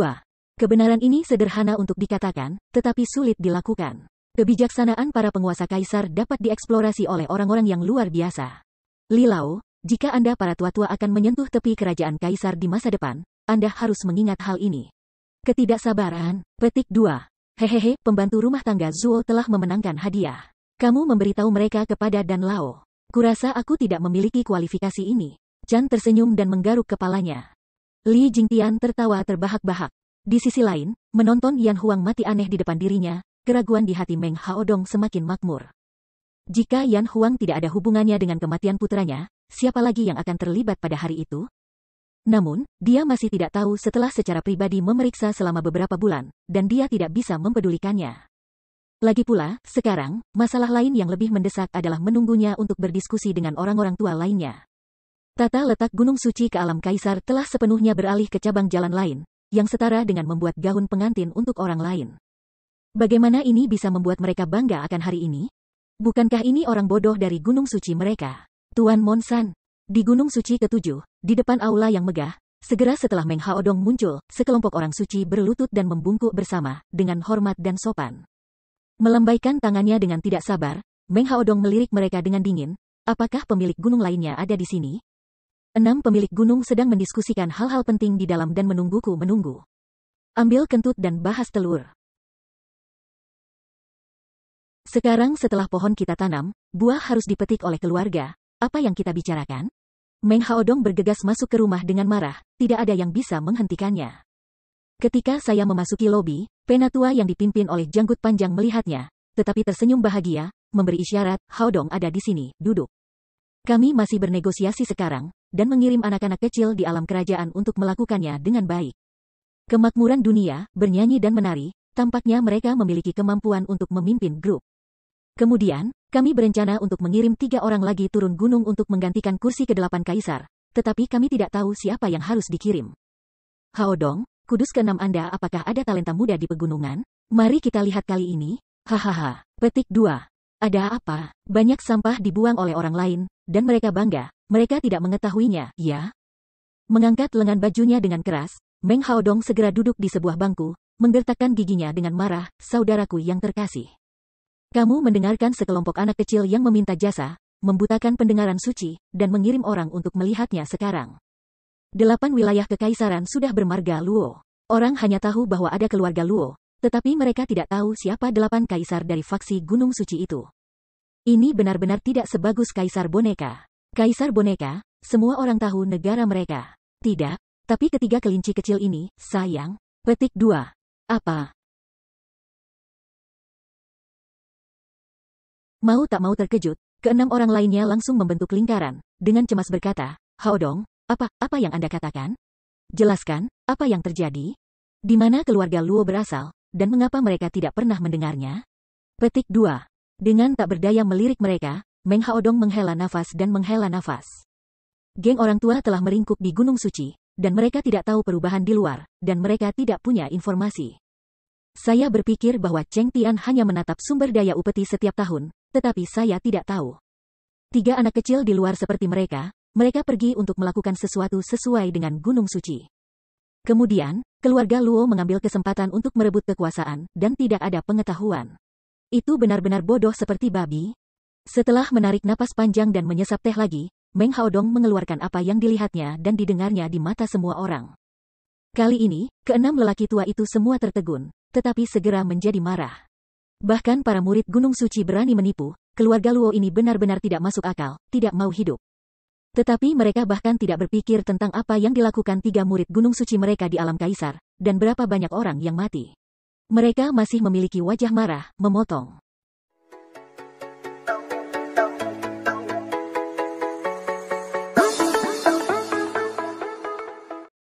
Speaker 1: Kebenaran ini sederhana untuk dikatakan, tetapi sulit dilakukan. Kebijaksanaan para penguasa kaisar dapat dieksplorasi oleh orang-orang yang luar biasa. Li Lao, jika Anda para tua-tua akan menyentuh tepi kerajaan kaisar di masa depan, Anda harus mengingat hal ini. Ketidaksabaran. Petik 2. Hehehe, pembantu rumah tangga Zuo telah memenangkan hadiah. Kamu memberitahu mereka kepada Dan Lao. Kurasa aku tidak memiliki kualifikasi ini. Chan tersenyum dan menggaruk kepalanya. Li Jingtian tertawa terbahak-bahak. Di sisi lain, menonton Yan Huang mati aneh di depan dirinya, keraguan di hati Meng Haodong semakin makmur. Jika Yan Huang tidak ada hubungannya dengan kematian putranya, siapa lagi yang akan terlibat pada hari itu? Namun, dia masih tidak tahu setelah secara pribadi memeriksa selama beberapa bulan, dan dia tidak bisa mempedulikannya. Lagi pula, sekarang, masalah lain yang lebih mendesak adalah menunggunya untuk berdiskusi dengan orang-orang tua lainnya. Tata letak Gunung Suci ke alam kaisar telah sepenuhnya beralih ke cabang jalan lain, yang setara dengan membuat gaun pengantin untuk orang lain. Bagaimana ini bisa membuat mereka bangga akan hari ini? Bukankah ini orang bodoh dari Gunung Suci mereka? Tuan Monsan. Di Gunung Suci ke-7, di depan aula yang megah, segera setelah Meng Haodong muncul, sekelompok orang suci berlutut dan membungkuk bersama, dengan hormat dan sopan. Melambaikan tangannya dengan tidak sabar, Meng Haodong melirik mereka dengan dingin, apakah pemilik gunung lainnya ada di sini? 6 pemilik gunung sedang mendiskusikan hal-hal penting di dalam dan menungguku menunggu. Ambil kentut dan bahas telur. Sekarang setelah pohon kita tanam, buah harus dipetik oleh keluarga. Apa yang kita bicarakan? Meng Haodong bergegas masuk ke rumah dengan marah, tidak ada yang bisa menghentikannya. Ketika saya memasuki lobi, penatua yang dipimpin oleh janggut panjang melihatnya, tetapi tersenyum bahagia, memberi isyarat, Haodong ada di sini, duduk. Kami masih bernegosiasi sekarang, dan mengirim anak-anak kecil di alam kerajaan untuk melakukannya dengan baik. Kemakmuran dunia, bernyanyi dan menari, tampaknya mereka memiliki kemampuan untuk memimpin grup. Kemudian, kami berencana untuk mengirim 3 orang lagi turun gunung untuk menggantikan kursi ke-8 kaisar, tetapi kami tidak tahu siapa yang harus dikirim. Haodong, kudus ke-6 Anda apakah ada talenta muda di pegunungan? Mari kita lihat kali ini. Hahaha. Petik 2. Ada apa? Banyak sampah dibuang oleh orang lain, dan mereka bangga. Mereka tidak mengetahuinya, ya? Mengangkat lengan bajunya dengan keras, Meng Haodong segera duduk di sebuah bangku, menggertakkan giginya dengan marah, saudaraku yang terkasih. Kamu mendengarkan sekelompok anak kecil yang meminta jasa, membutakan pendengaran suci, dan mengirim orang untuk melihatnya sekarang. 8 wilayah kekaisaran sudah bermarga Luo. Orang hanya tahu bahwa ada keluarga Luo, Tetapi mereka tidak tahu siapa 8 kaisar dari faksi Gunung Suci itu. Ini benar-benar tidak sebagus Kaisar Boneka. Kaisar Boneka, semua orang tahu negara mereka. Tidak, tapi ketiga kelinci kecil ini, sayang. Petik 2. Apa? Mau tak mau terkejut, keenam orang lainnya langsung membentuk lingkaran, dengan cemas berkata, Haodong, apa yang Anda katakan? Jelaskan, apa yang terjadi? Di mana keluarga Luo berasal, dan mengapa mereka tidak pernah mendengarnya? Petik 2. Dengan tak berdaya melirik mereka, Meng Haodong menghela nafas dan menghela nafas. Geng orang tua telah meringkuk di Gunung Suci, dan mereka tidak tahu perubahan di luar, dan mereka tidak punya informasi. Saya berpikir bahwa Cheng Tian hanya menatap sumber daya upeti setiap tahun, tetapi saya tidak tahu. 3 anak kecil di luar seperti mereka pergi untuk melakukan sesuatu sesuai dengan Gunung Suci. Kemudian, keluarga Luo mengambil kesempatan untuk merebut kekuasaan, dan tidak ada pengetahuan. Itu benar-benar bodoh seperti babi. Setelah menarik napas panjang dan menyesap teh lagi, Meng Haodong mengeluarkan apa yang dilihatnya dan didengarnya di mata semua orang. Kali ini, keenam lelaki tua itu semua tertegun, tetapi segera menjadi marah. Bahkan para murid Gunung Suci berani menipu, keluarga Luo ini benar-benar tidak masuk akal, tidak mau hidup. Tetapi mereka bahkan tidak berpikir tentang apa yang dilakukan 3 murid Gunung Suci mereka di alam kaisar, dan berapa banyak orang yang mati. Mereka masih memiliki wajah marah, memotong.